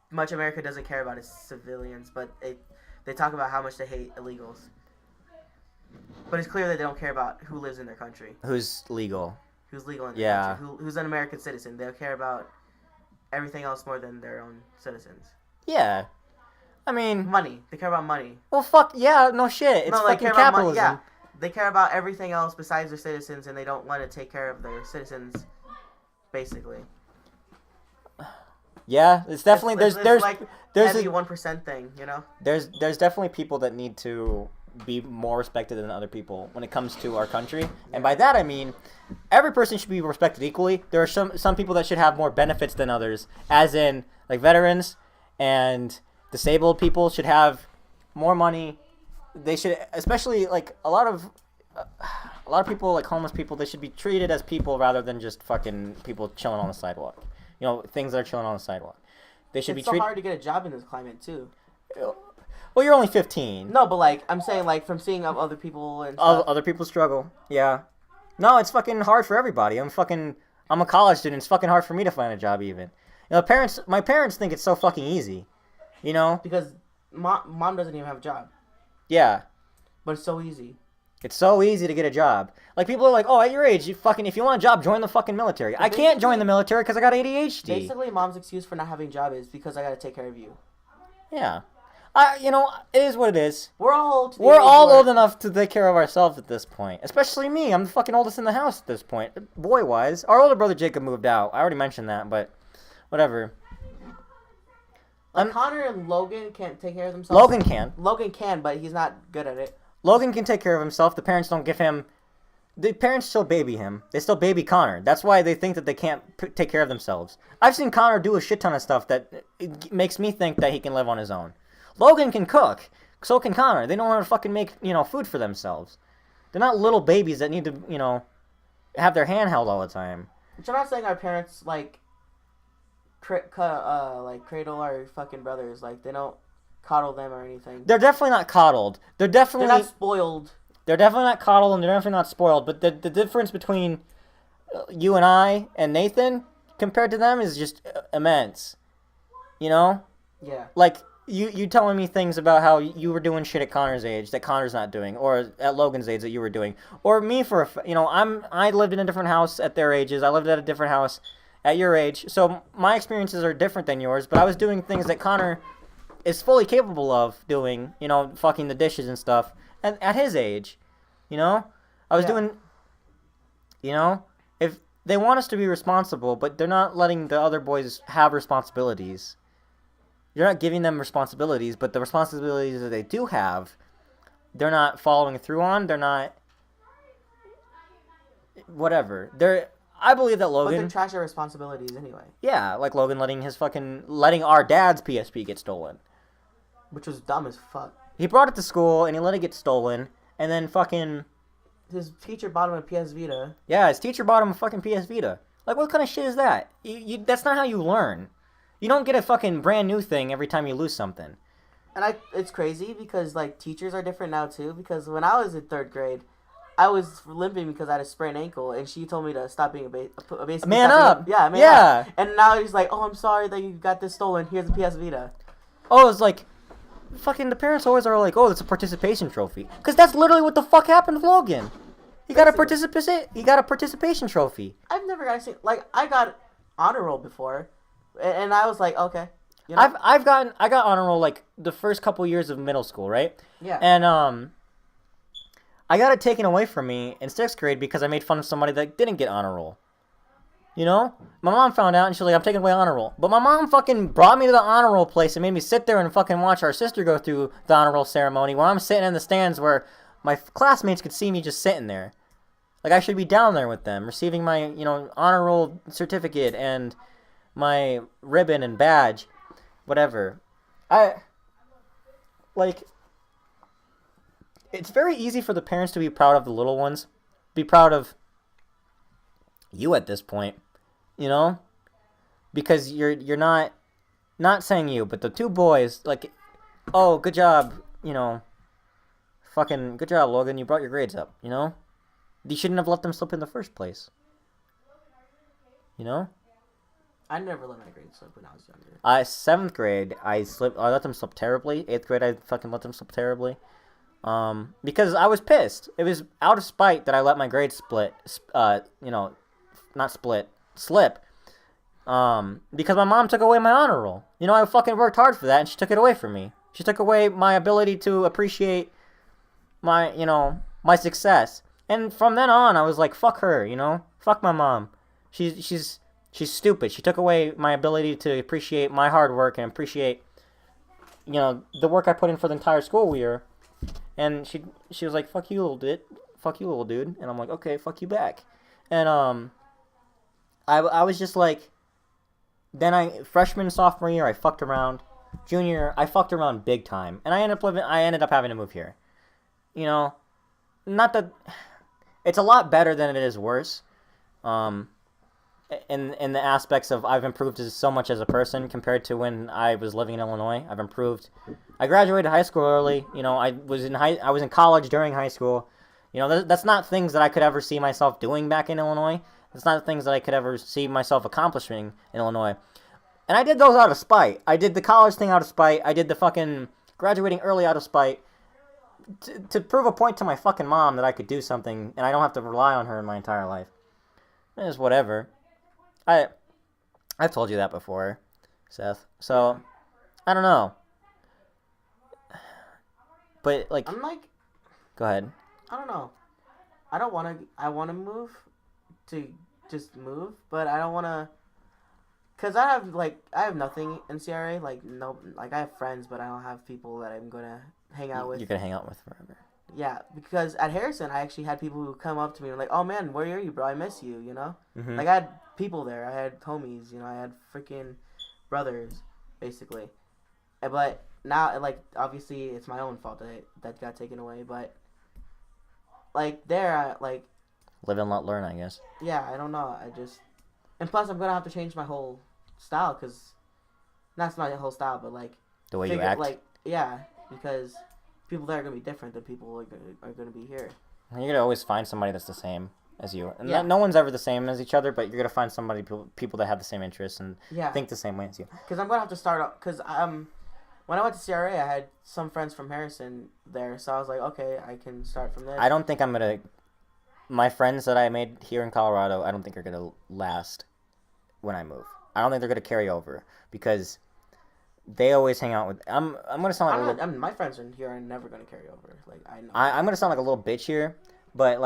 Speaker 2: much America doesn't care about its civilians, but they talk about how much they hate illegals. But it's clear that they don't care about who lives in their country.
Speaker 1: Who's legal.
Speaker 2: Who's legal in their country. Who's an American citizen. They'll care about everything else more than their own citizens.
Speaker 1: Yeah. I mean...
Speaker 2: Money. They care about money.
Speaker 1: Well, fuck, yeah, no shit. It's fucking capitalism.
Speaker 2: Yeah. They care about everything else besides their citizens, and they don't want to take care of their citizens, basically.
Speaker 1: Yeah, it's definitely
Speaker 2: it's
Speaker 1: there's
Speaker 2: like
Speaker 1: there's
Speaker 2: heavy 1% thing, you know.
Speaker 1: There's definitely people that need to be more respected than other people when it comes to our country, and by that I mean every person should be respected equally. There are some people that should have more benefits than others, as in like veterans and disabled people should have more money. They should, especially like a lot of people, like homeless people, they should be treated as people rather than just fucking people chilling on the sidewalk. You know, things that are chilling on the sidewalk. They should be treated.
Speaker 2: It's so hard to get a job in this climate too.
Speaker 1: Well, you're only 15.
Speaker 2: No, but like I'm saying, like from seeing other people and
Speaker 1: other people struggle. Yeah. No, it's fucking hard for everybody. I'm a college student. It's fucking hard for me to find a job even. You know, my parents think it's so fucking easy. You know,
Speaker 2: because mom doesn't even have a job.
Speaker 1: Yeah.
Speaker 2: But it's so easy.
Speaker 1: It's so easy to get a job. Like, people are like, oh, at your age, if you want a job, join the fucking military. I can't join the military because I got ADHD.
Speaker 2: Basically, mom's excuse for not having a job is because I got to take care of you.
Speaker 1: Yeah. You know, it is what it is.
Speaker 2: We're all
Speaker 1: old enough to take care of ourselves at this point. Especially me. I'm the fucking oldest in the house at this point. Boy-wise. Our older brother Jacob moved out. I already mentioned that, but whatever.
Speaker 2: Connor and Logan can't take care of themselves.
Speaker 1: Logan can.
Speaker 2: Logan can, but he's not good at it.
Speaker 1: Logan can take care of himself. The parents don't give him... The parents still baby him. They still baby Connor. That's why they think that they can't take care of themselves. I've seen Connor do a shit ton of stuff that makes me think that he can live on his own. Logan can cook. So can Connor. They don't want to fucking make, food for themselves. They're not little babies that need to, have their hand held all the time.
Speaker 2: But you're not saying our parents, cradle our fucking brothers. Like, they don't coddle them or anything.
Speaker 1: They're definitely not coddled. They're
Speaker 2: not spoiled.
Speaker 1: They're definitely not coddled, and they're definitely not spoiled. But the difference between you and I and Nathan compared to them is just immense. You know?
Speaker 2: Yeah.
Speaker 1: Like, you telling me things about how you were doing shit at Connor's age that Connor's not doing, or at Logan's age that you were doing, or me I lived in a different house at their ages. I lived at a different house at your age, so my experiences are different than yours, but I was doing things that Connor is fully capable of doing, fucking the dishes and stuff, at his age, I was doing, if they want us to be responsible, but they're not letting the other boys have responsibilities. You're not giving them responsibilities, but the responsibilities that they do have, they're not following through on, they're not whatever. I believe that
Speaker 2: But
Speaker 1: Logan.
Speaker 2: they're trash at responsibilities anyway.
Speaker 1: Yeah, like Logan letting our dad's PSP get stolen.
Speaker 2: Which was dumb as fuck.
Speaker 1: He brought it to school and he let it get stolen, and then fucking
Speaker 2: His teacher bought him a PS Vita.
Speaker 1: yeah, his teacher bought him a fucking PS Vita. Like, what kind of shit is that? That's not how you learn. You don't get a fucking brand new thing every time you lose something.
Speaker 2: And it's crazy because like teachers are different now too. Because when I was in 3rd grade, I was limping because I had a sprained ankle, and she told me to stop being a
Speaker 1: Man up.
Speaker 2: Yeah, man
Speaker 1: Yeah.
Speaker 2: up. And now he's like, "Oh, I'm sorry that you got this stolen. Here's a PS Vita."
Speaker 1: Oh, it's like, fucking the parents always are like, oh, it's a participation trophy. Because that's literally what the fuck happened with Logan. He got a participation trophy.
Speaker 2: I've never got I got honor roll before, and I was like, okay. You know?
Speaker 1: I got honor roll like the first couple years of middle school, right?
Speaker 2: Yeah.
Speaker 1: And I got it taken away from me in 6th grade because I made fun of somebody that didn't get honor roll. You know? My mom found out and she was like, I'm taking away honor roll. But my mom fucking brought me to the honor roll place and made me sit there and fucking watch our sister go through the honor roll ceremony while I'm sitting in the stands where my classmates could see me just sitting there. Like, I should be down there with them, receiving my, honor roll certificate and my ribbon and badge. Whatever. It's very easy for the parents to be proud of the little ones. Be proud of you at this point, because you're not saying you, but the two boys, like, oh, good job, fucking good job, Logan, you brought your grades up, you shouldn't have let them slip in the first place,
Speaker 2: I never let my grades slip when I was younger.
Speaker 1: 7th grade, I let them slip terribly. 8th grade, I fucking let them slip terribly. Because I was pissed. It was out of spite that I let my grades slip. Because my mom took away my honor roll. I fucking worked hard for that, and she took it away from me. She took away my ability to appreciate my, my success. And from then on, I was like, fuck her, fuck my mom. She's stupid. She took away my ability to appreciate my hard work and appreciate, the work I put in for the entire school year. And she was like, fuck you, little dude. And I'm like, okay, fuck you back. And I was just like, then freshman, sophomore year, I fucked around. Junior, I fucked around big time. And I ended up having to move here. Not that, it's a lot better than it is worse. In the aspects of I've improved so much as a person compared to when I was living in Illinois. I've improved. I graduated high school early. I was in college during high school. That's not things that I could ever see myself doing back in Illinois. It's not things that I could ever see myself accomplishing in Illinois. And I did those out of spite. I did the college thing out of spite. I did the fucking graduating early out of spite. To prove a point to my fucking mom that I could do something and I don't have to rely on her in my entire life. It's whatever. I've told you that before, Seth. So, I don't know. But, like...
Speaker 2: I'm like...
Speaker 1: Go ahead.
Speaker 2: I don't know. I want to move to just move, but I don't want to... Because I have nothing in CRA. I have friends, but I don't have people that I'm going to hang out with.
Speaker 1: You're going to hang out with forever.
Speaker 2: Yeah, because at Harrison, I actually had people who come up to me and were like, oh man, where are you, bro? I miss you,
Speaker 1: Mm-hmm.
Speaker 2: Like, I had people there. I had homies, I had freaking brothers, basically. But now, obviously, it's my own fault that got taken away, but, there,
Speaker 1: Live and let learn, I guess.
Speaker 2: Yeah, I don't know. And plus, I'm going to have to change my whole style, because, that's not my whole style, but,
Speaker 1: the way you act?
Speaker 2: Yeah, because people there are going to be different than people are going to be here.
Speaker 1: You're going to always find somebody that's the same as you. And
Speaker 2: yeah.
Speaker 1: No one's ever the same as each other, but you're going to find people that have the same interests and think the same way as you.
Speaker 2: Because I'm going to have to start out, because when I went to CRA, I had some friends from Harrison there, so I was like, okay, I can start from there.
Speaker 1: I don't think I'm going to... My friends that I made here in Colorado, I don't think are going to last when I move. I don't think they're going to carry over, because... They always hang out with. I'm gonna sound like
Speaker 2: my friends in here are never gonna carry over. I know.
Speaker 1: I'm gonna sound like a little bitch here, but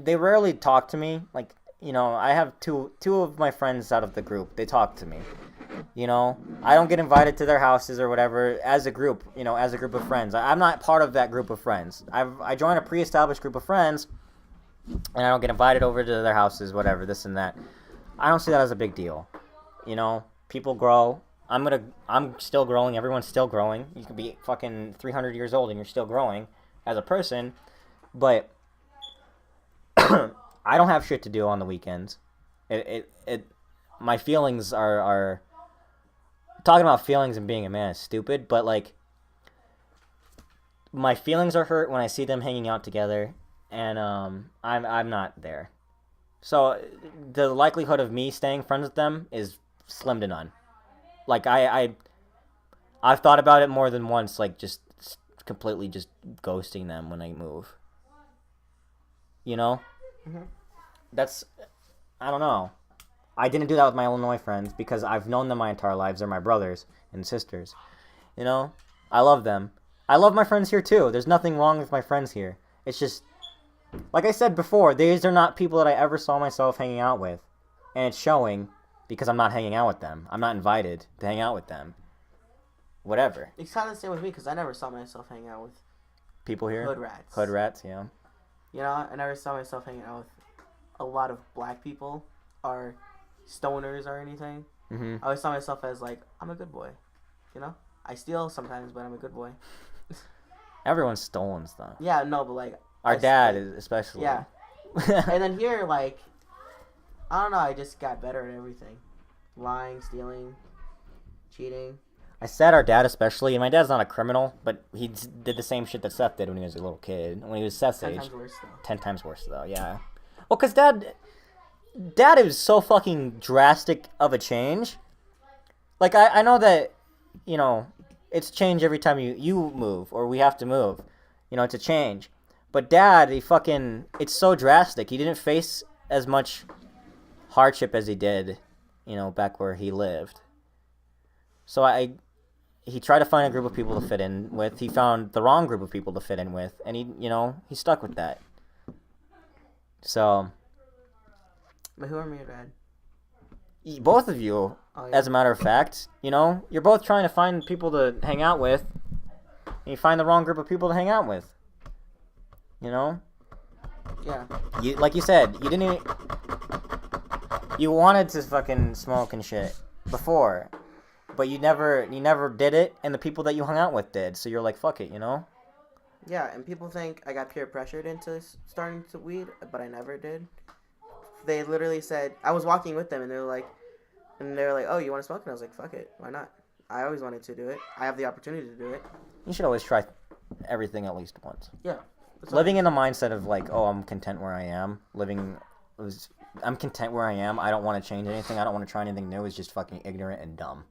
Speaker 1: they rarely talk to me. I have two of my friends out of the group. They talk to me. I don't get invited to their houses or whatever as a group. As a group of friends. I'm not part of that group of friends. I joined a pre-established group of friends, and I don't get invited over to their houses, whatever, this and that, I don't see that as a big deal. You know, people grow. I'm still growing. Everyone's still growing. You could be fucking 300 years old and you're still growing as a person, but I don't have shit to do on the weekends. My feelings are talking about feelings and being a man is stupid, but like my feelings are hurt when I see them hanging out together, and I'm not there. So the likelihood of me staying friends with them is slim to none. Like I've thought about it more than once, like just completely just ghosting them when I move. You know?
Speaker 2: Mm-hmm.
Speaker 1: That's, I don't know. I didn't do that with my Illinois friends because I've known them my entire lives. They're my brothers and sisters. You know? I love them. I love my friends here too. There's nothing wrong with my friends here. It's just, like I said before, these are not people that I ever saw myself hanging out with. And it's showing because I'm not hanging out with them. I'm not invited to hang out with them. Whatever.
Speaker 2: It's kind of the same with me because I never saw myself hanging out with
Speaker 1: People here?
Speaker 2: hood rats.
Speaker 1: Hood rats, yeah.
Speaker 2: You know, I never saw myself hanging out with a lot of black people or stoners or anything.
Speaker 1: Mm-hmm.
Speaker 2: I always saw myself as like, I'm a good boy. You know? I steal sometimes, but I'm a good boy.
Speaker 1: Everyone's stolen stuff.
Speaker 2: Yeah, no, but like...
Speaker 1: Our dad is especially.
Speaker 2: Yeah. And then here, like... I don't know, I just got better at everything. Lying, stealing, cheating.
Speaker 1: I said our dad especially, and my dad's not a criminal, but he did the same shit that Seth did when he was a little kid. When he was Seth's
Speaker 2: 10
Speaker 1: age.
Speaker 2: times worse, though.
Speaker 1: 10 times worse, though, yeah. Well, because Dad is so fucking drastic of a change. Like, I know that, you know, it's change every time you move, or we have to move. You know, it's a change. But Dad, it's so drastic. He didn't face as much hardship as he did, you know, back where he lived. So he tried to find a group of people to fit in with. He found the wrong group of people to fit in with, and he stuck with that. So,
Speaker 2: But who are me or dad?
Speaker 1: both of you,
Speaker 2: Oh, yeah.
Speaker 1: as a matter of fact, you know, you're both trying to find people to hang out with, and you find the wrong group of people to hang out with. You know?
Speaker 2: Yeah.
Speaker 1: Like you said, you didn't even... You wanted to fucking smoke and shit before, but you never did it, and the people that you hung out with did, so you're like, fuck it, you know?
Speaker 2: Yeah, and people think I got peer pressured into starting to weed, but I never did. They literally said, I was walking with them, and they were like, oh, you want to smoke? And I was like, fuck it, why not? I always wanted to do it. I have the opportunity to do it.
Speaker 1: You should always try everything at least once.
Speaker 2: Yeah.
Speaker 1: Living in the mindset of like, oh, I'm content where I am. I'm content where I am. I don't want to change anything. I don't want to try anything new. Is just fucking ignorant and dumb.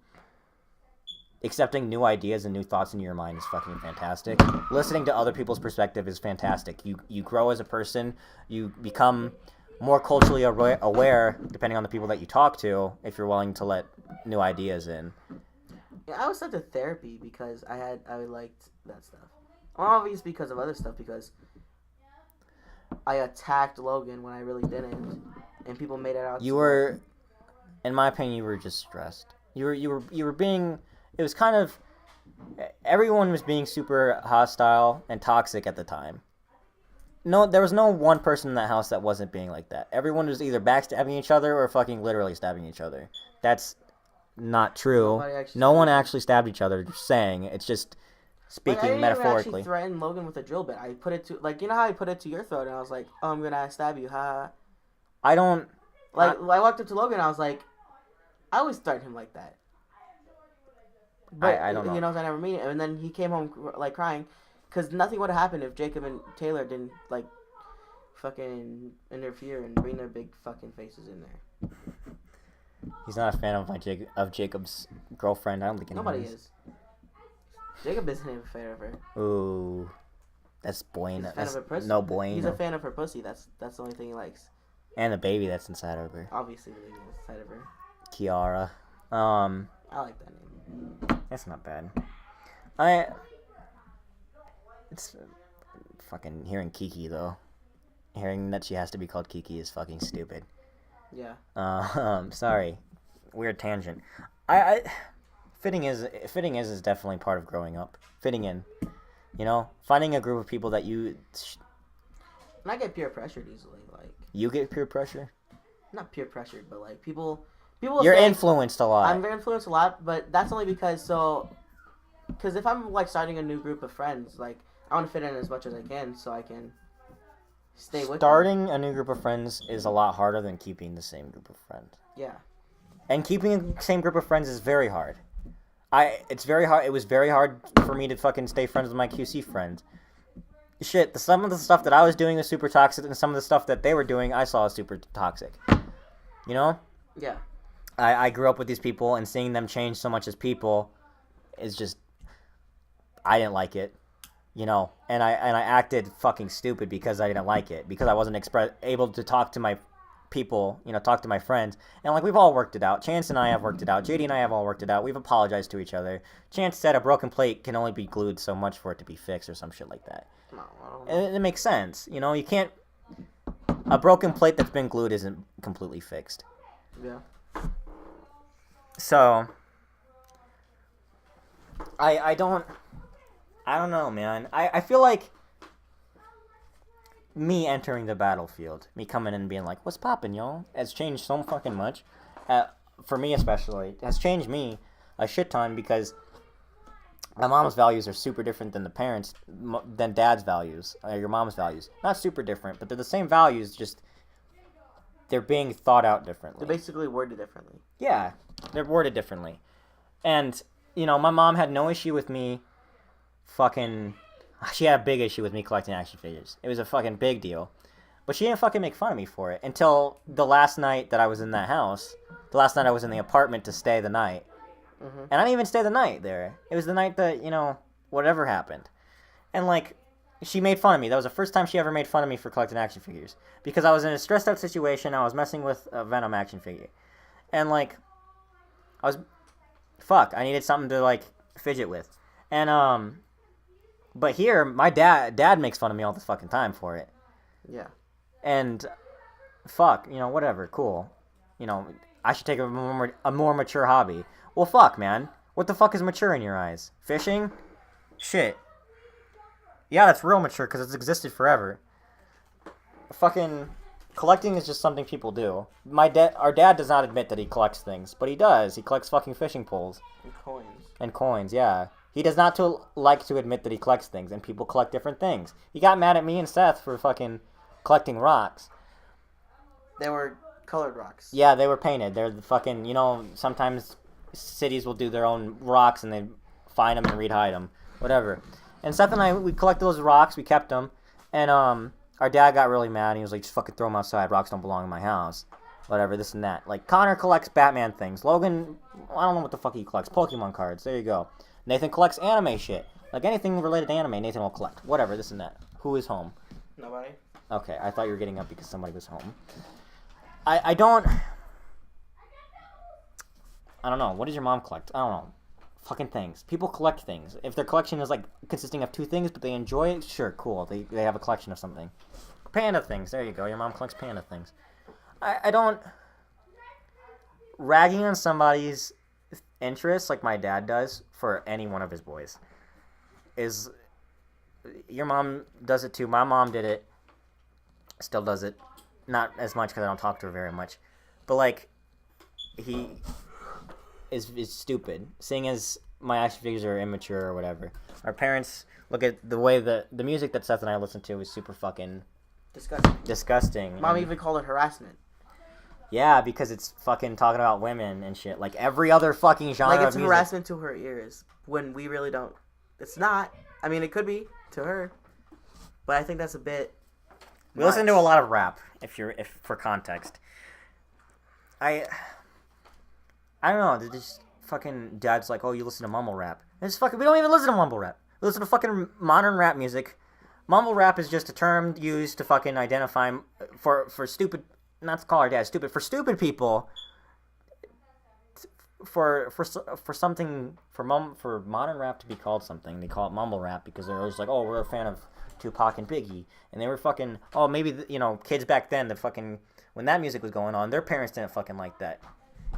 Speaker 1: Accepting new ideas and new thoughts into your mind is fucking fantastic. Listening to other people's perspective is fantastic. You grow as a person. You become more culturally aware depending on the people that you talk to if you're willing to let new ideas in.
Speaker 2: Yeah, I was sent to therapy because I liked that stuff. Well, obviously because of other stuff, because I attacked Logan when I really didn't, and people made it out.
Speaker 1: You were, in my opinion, you were just stressed. You were being. It was kind of. Everyone was being super hostile and toxic at the time. No, there was no one person in that house that wasn't being like that. Everyone was either backstabbing each other or fucking literally stabbing each other. That's not true. No one actually stabbed each other. Just saying. It's just speaking
Speaker 2: I didn't
Speaker 1: metaphorically.
Speaker 2: actually threaten Logan with a drill bit. I put it to, like, you know how I put it to your throat, and I was like, oh, I'm gonna stab you, ha.
Speaker 1: I don't.
Speaker 2: Like, I walked up to Logan, and I was like, I always threaten him like that. But,
Speaker 1: I don't know.
Speaker 2: You know, I never mean it. And then he came home, like, crying, because nothing would have happened if Jacob and Taylor didn't, like, fucking interfere and bring their big fucking faces in there.
Speaker 1: He's not a fan of Jacob's girlfriend. I don't think
Speaker 2: Nobody is. Jacob isn't even a fan of her.
Speaker 1: Ooh, that's
Speaker 2: He's
Speaker 1: Boyne.
Speaker 2: a fan
Speaker 1: That's
Speaker 2: of her pussy.
Speaker 1: no Boyne.
Speaker 2: He's a fan of her pussy. That's the only thing he likes.
Speaker 1: And the baby that's inside of her,
Speaker 2: Obviously, the baby inside of her.
Speaker 1: Kiara.
Speaker 2: I like that name.
Speaker 1: That's not bad. It's fucking hearing Kiki though. Hearing that she has to be called Kiki is fucking stupid.
Speaker 2: Yeah.
Speaker 1: Sorry, weird tangent. Fitting is definitely part of growing up. Fitting in, you know, finding a group of people that you
Speaker 2: And I get peer pressured easily. Like
Speaker 1: You get peer pressure?
Speaker 2: not peer pressured, but like people.
Speaker 1: You're
Speaker 2: say,
Speaker 1: influenced a lot.
Speaker 2: I'm very influenced a lot, but that's only because if I'm like starting a new group of friends, like I want to fit in as much as I can, so I can stay with them.
Speaker 1: Starting a new group of friends is a lot harder than keeping the same group of friends.
Speaker 2: Yeah.
Speaker 1: And keeping the same group of friends is very hard. It's very hard. It was very hard for me to fucking stay friends with my QC friends. Shit, some of the stuff that I was doing was super toxic, and some of the stuff that they were doing I saw as super toxic. You know?
Speaker 2: Yeah.
Speaker 1: I grew up with these people, and seeing them change so much as people is just... I didn't like it. You know? And I acted fucking stupid because I didn't like it. Because I wasn't able to talk to my people, you know, talk to my friends. And, like, we've all worked it out. Chance and I have worked it out. JD and I have all worked it out. We've apologized to each other. Chance said a broken plate can only be glued so much for it to be fixed or some shit like that.
Speaker 2: No, I don't know.
Speaker 1: And it makes sense. You know, you can't... A broken plate that's been glued isn't completely fixed.
Speaker 2: Yeah.
Speaker 1: So... I don't know, man. I feel like me entering the battlefield, me coming in and being like, what's poppin', y'all? Has changed so fucking much. For me especially. It has changed me a shit ton because my mom's values are super different than than dad's values, or your mom's values. Not super different, but they're the same values, just they're being thought out differently.
Speaker 2: They're basically worded differently.
Speaker 1: Yeah, they're worded differently. And, you know, my mom had no issue with me she had a big issue with me collecting action figures. It was a fucking big deal. But she didn't fucking make fun of me for it until the last night that I was in that house. The last night I was in the apartment to stay the night.
Speaker 2: Mm-hmm.
Speaker 1: And I didn't even stay the night there. It was the night that, you know, whatever happened. And, like, she made fun of me. That was the first time she ever made fun of me for collecting action figures. Because I was in a stressed out situation. I was messing with a Venom action figure. And, like, I needed something to, like, fidget with. And, but here, my dad makes fun of me all the fucking time for it.
Speaker 2: Yeah.
Speaker 1: And, you know, whatever, cool. You know, I should take a more mature hobby. Well, fuck, man. What the fuck is mature in your eyes? Fishing? Shit. Yeah, that's real mature because it's existed forever. Fucking collecting is just something people do. Our dad does not admit that he collects things, but he does. He collects fucking fishing poles. And coins, yeah. He does not like to admit that he collects things, and people collect different things. He got mad at me and Seth for fucking collecting rocks.
Speaker 2: They were colored rocks.
Speaker 1: Yeah, they were painted. They're the fucking, you know, sometimes cities will do their own rocks and they find them and re-hide them. Whatever. And Seth and I, we collected those rocks, we kept them, and our dad got really mad, and he was like, just fucking throw them outside, rocks don't belong in my house. Whatever, this and that. Like, Connor collects Batman things. Logan, I don't know what the fuck he collects. Pokemon cards, there you go. Nathan collects anime shit. Like, anything related to anime, Nathan will collect. Whatever, this and that. Who is home?
Speaker 2: Nobody.
Speaker 1: Okay, I thought you were getting up because somebody was home. I don't know. What does your mom collect? I don't know. Fucking things. People collect things. If their collection is, like, consisting of 2 things, but they enjoy it, sure, cool. They have a collection of something. Panda things. There you go. Your mom collects panda things. I don't... Ragging on somebody's interests, like my dad does, for any one of his boys, is... Your mom does it too. My mom did it. Still does it. Not as much because I don't talk to her very much. But, like, he is stupid. Seeing as my action figures are immature or whatever. Our parents look at the way the music that Seth and I listen to is super fucking... Disgusting.
Speaker 2: Mom even called it harassment.
Speaker 1: Yeah, because it's fucking talking about women and shit. Like, every other fucking genre
Speaker 2: Like, it's
Speaker 1: of music.
Speaker 2: harassment to her ears. When we really don't... It's not. I mean, it could be to her. But I think that's a bit...
Speaker 1: We listen to a lot of rap, if for context. I don't know. They're just fucking dad's like, oh, you listen to mumble rap. It's fucking. We don't even listen to mumble rap. We listen to fucking modern rap music. Mumble rap is just a term used to fucking identify for stupid. Not to call our dad stupid. For stupid people. For something for modern rap to be called something, they call it mumble rap because they're always like, oh, we're a fan of Tupac and Biggie, and they were fucking, oh, maybe, kids back then, when that music was going on, their parents didn't fucking like that.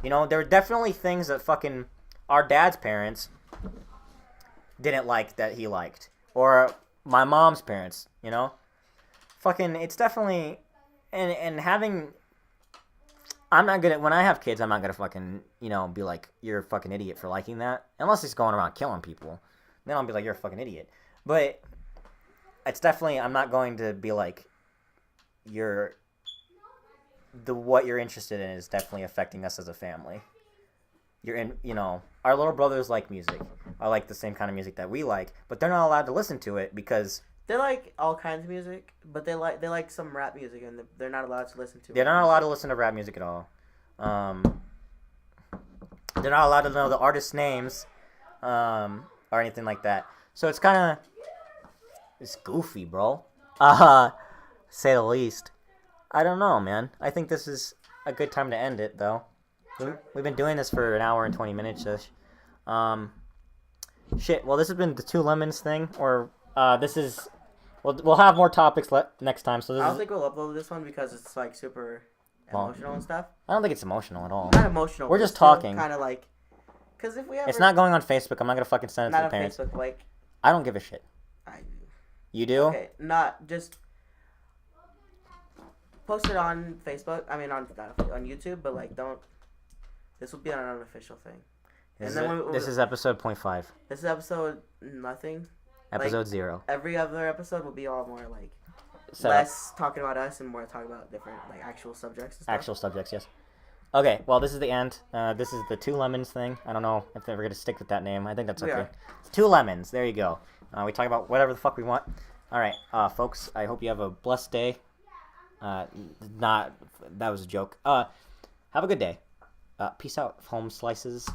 Speaker 1: You know, there were definitely things that fucking our dad's parents didn't like that he liked. Or my mom's parents, you know? fucking, it's definitely, and having, I'm not gonna, when I have kids, I'm not gonna fucking, be like, you're a fucking idiot for liking that. Unless he's going around killing people. Then I'll be like, you're a fucking idiot. But it's definitely, I'm not going to be like, what you're interested in is definitely affecting us as a family. Our little brothers like music. I like the same kind of music that we like, but they're not allowed to listen to it because
Speaker 2: they like all kinds of music, but they like some rap music, and they're not allowed to listen to.
Speaker 1: They're not allowed to listen to rap music at all. They're not allowed to know the artists' names, or anything like that. So it's kind of, it's goofy, bro. Say the least. I don't know, man. I think this is a good time to end it, though.
Speaker 2: Sure.
Speaker 1: We've been doing this for an hour and 20 minutes-ish. Shit. Well, this has been the Two Lemons thing, or this is. We'll have more topics next time. So
Speaker 2: I don't think we'll upload this one because it's like super emotional and stuff.
Speaker 1: I don't think it's emotional at all.
Speaker 2: Not emotional.
Speaker 1: We're just talking.
Speaker 2: Kind of like, because if we ever.
Speaker 1: It's not going on Facebook. I'm not gonna fucking send it to the parents.
Speaker 2: Not on Facebook, like.
Speaker 1: I don't give a shit.
Speaker 2: I do.
Speaker 1: You do?
Speaker 2: Okay, not just. Post it on Facebook. I mean, on YouTube, but like, don't. This will be an unofficial thing.
Speaker 1: This is episode 0.5.
Speaker 2: This is episode nothing.
Speaker 1: Episode 0.
Speaker 2: Every other episode will be all more like less talking about us and more talking about different like actual subjects and stuff.
Speaker 1: Actual subjects, yes. Okay, well, this is the end. This is the Two Lemons thing. I don't know if they're ever going to stick with that name. I think that's okay. It's Two Lemons. There you go. We talk about whatever the fuck we want. All right, folks, I hope you have a blessed day. That was a joke. Have a good day. Peace out, home slices.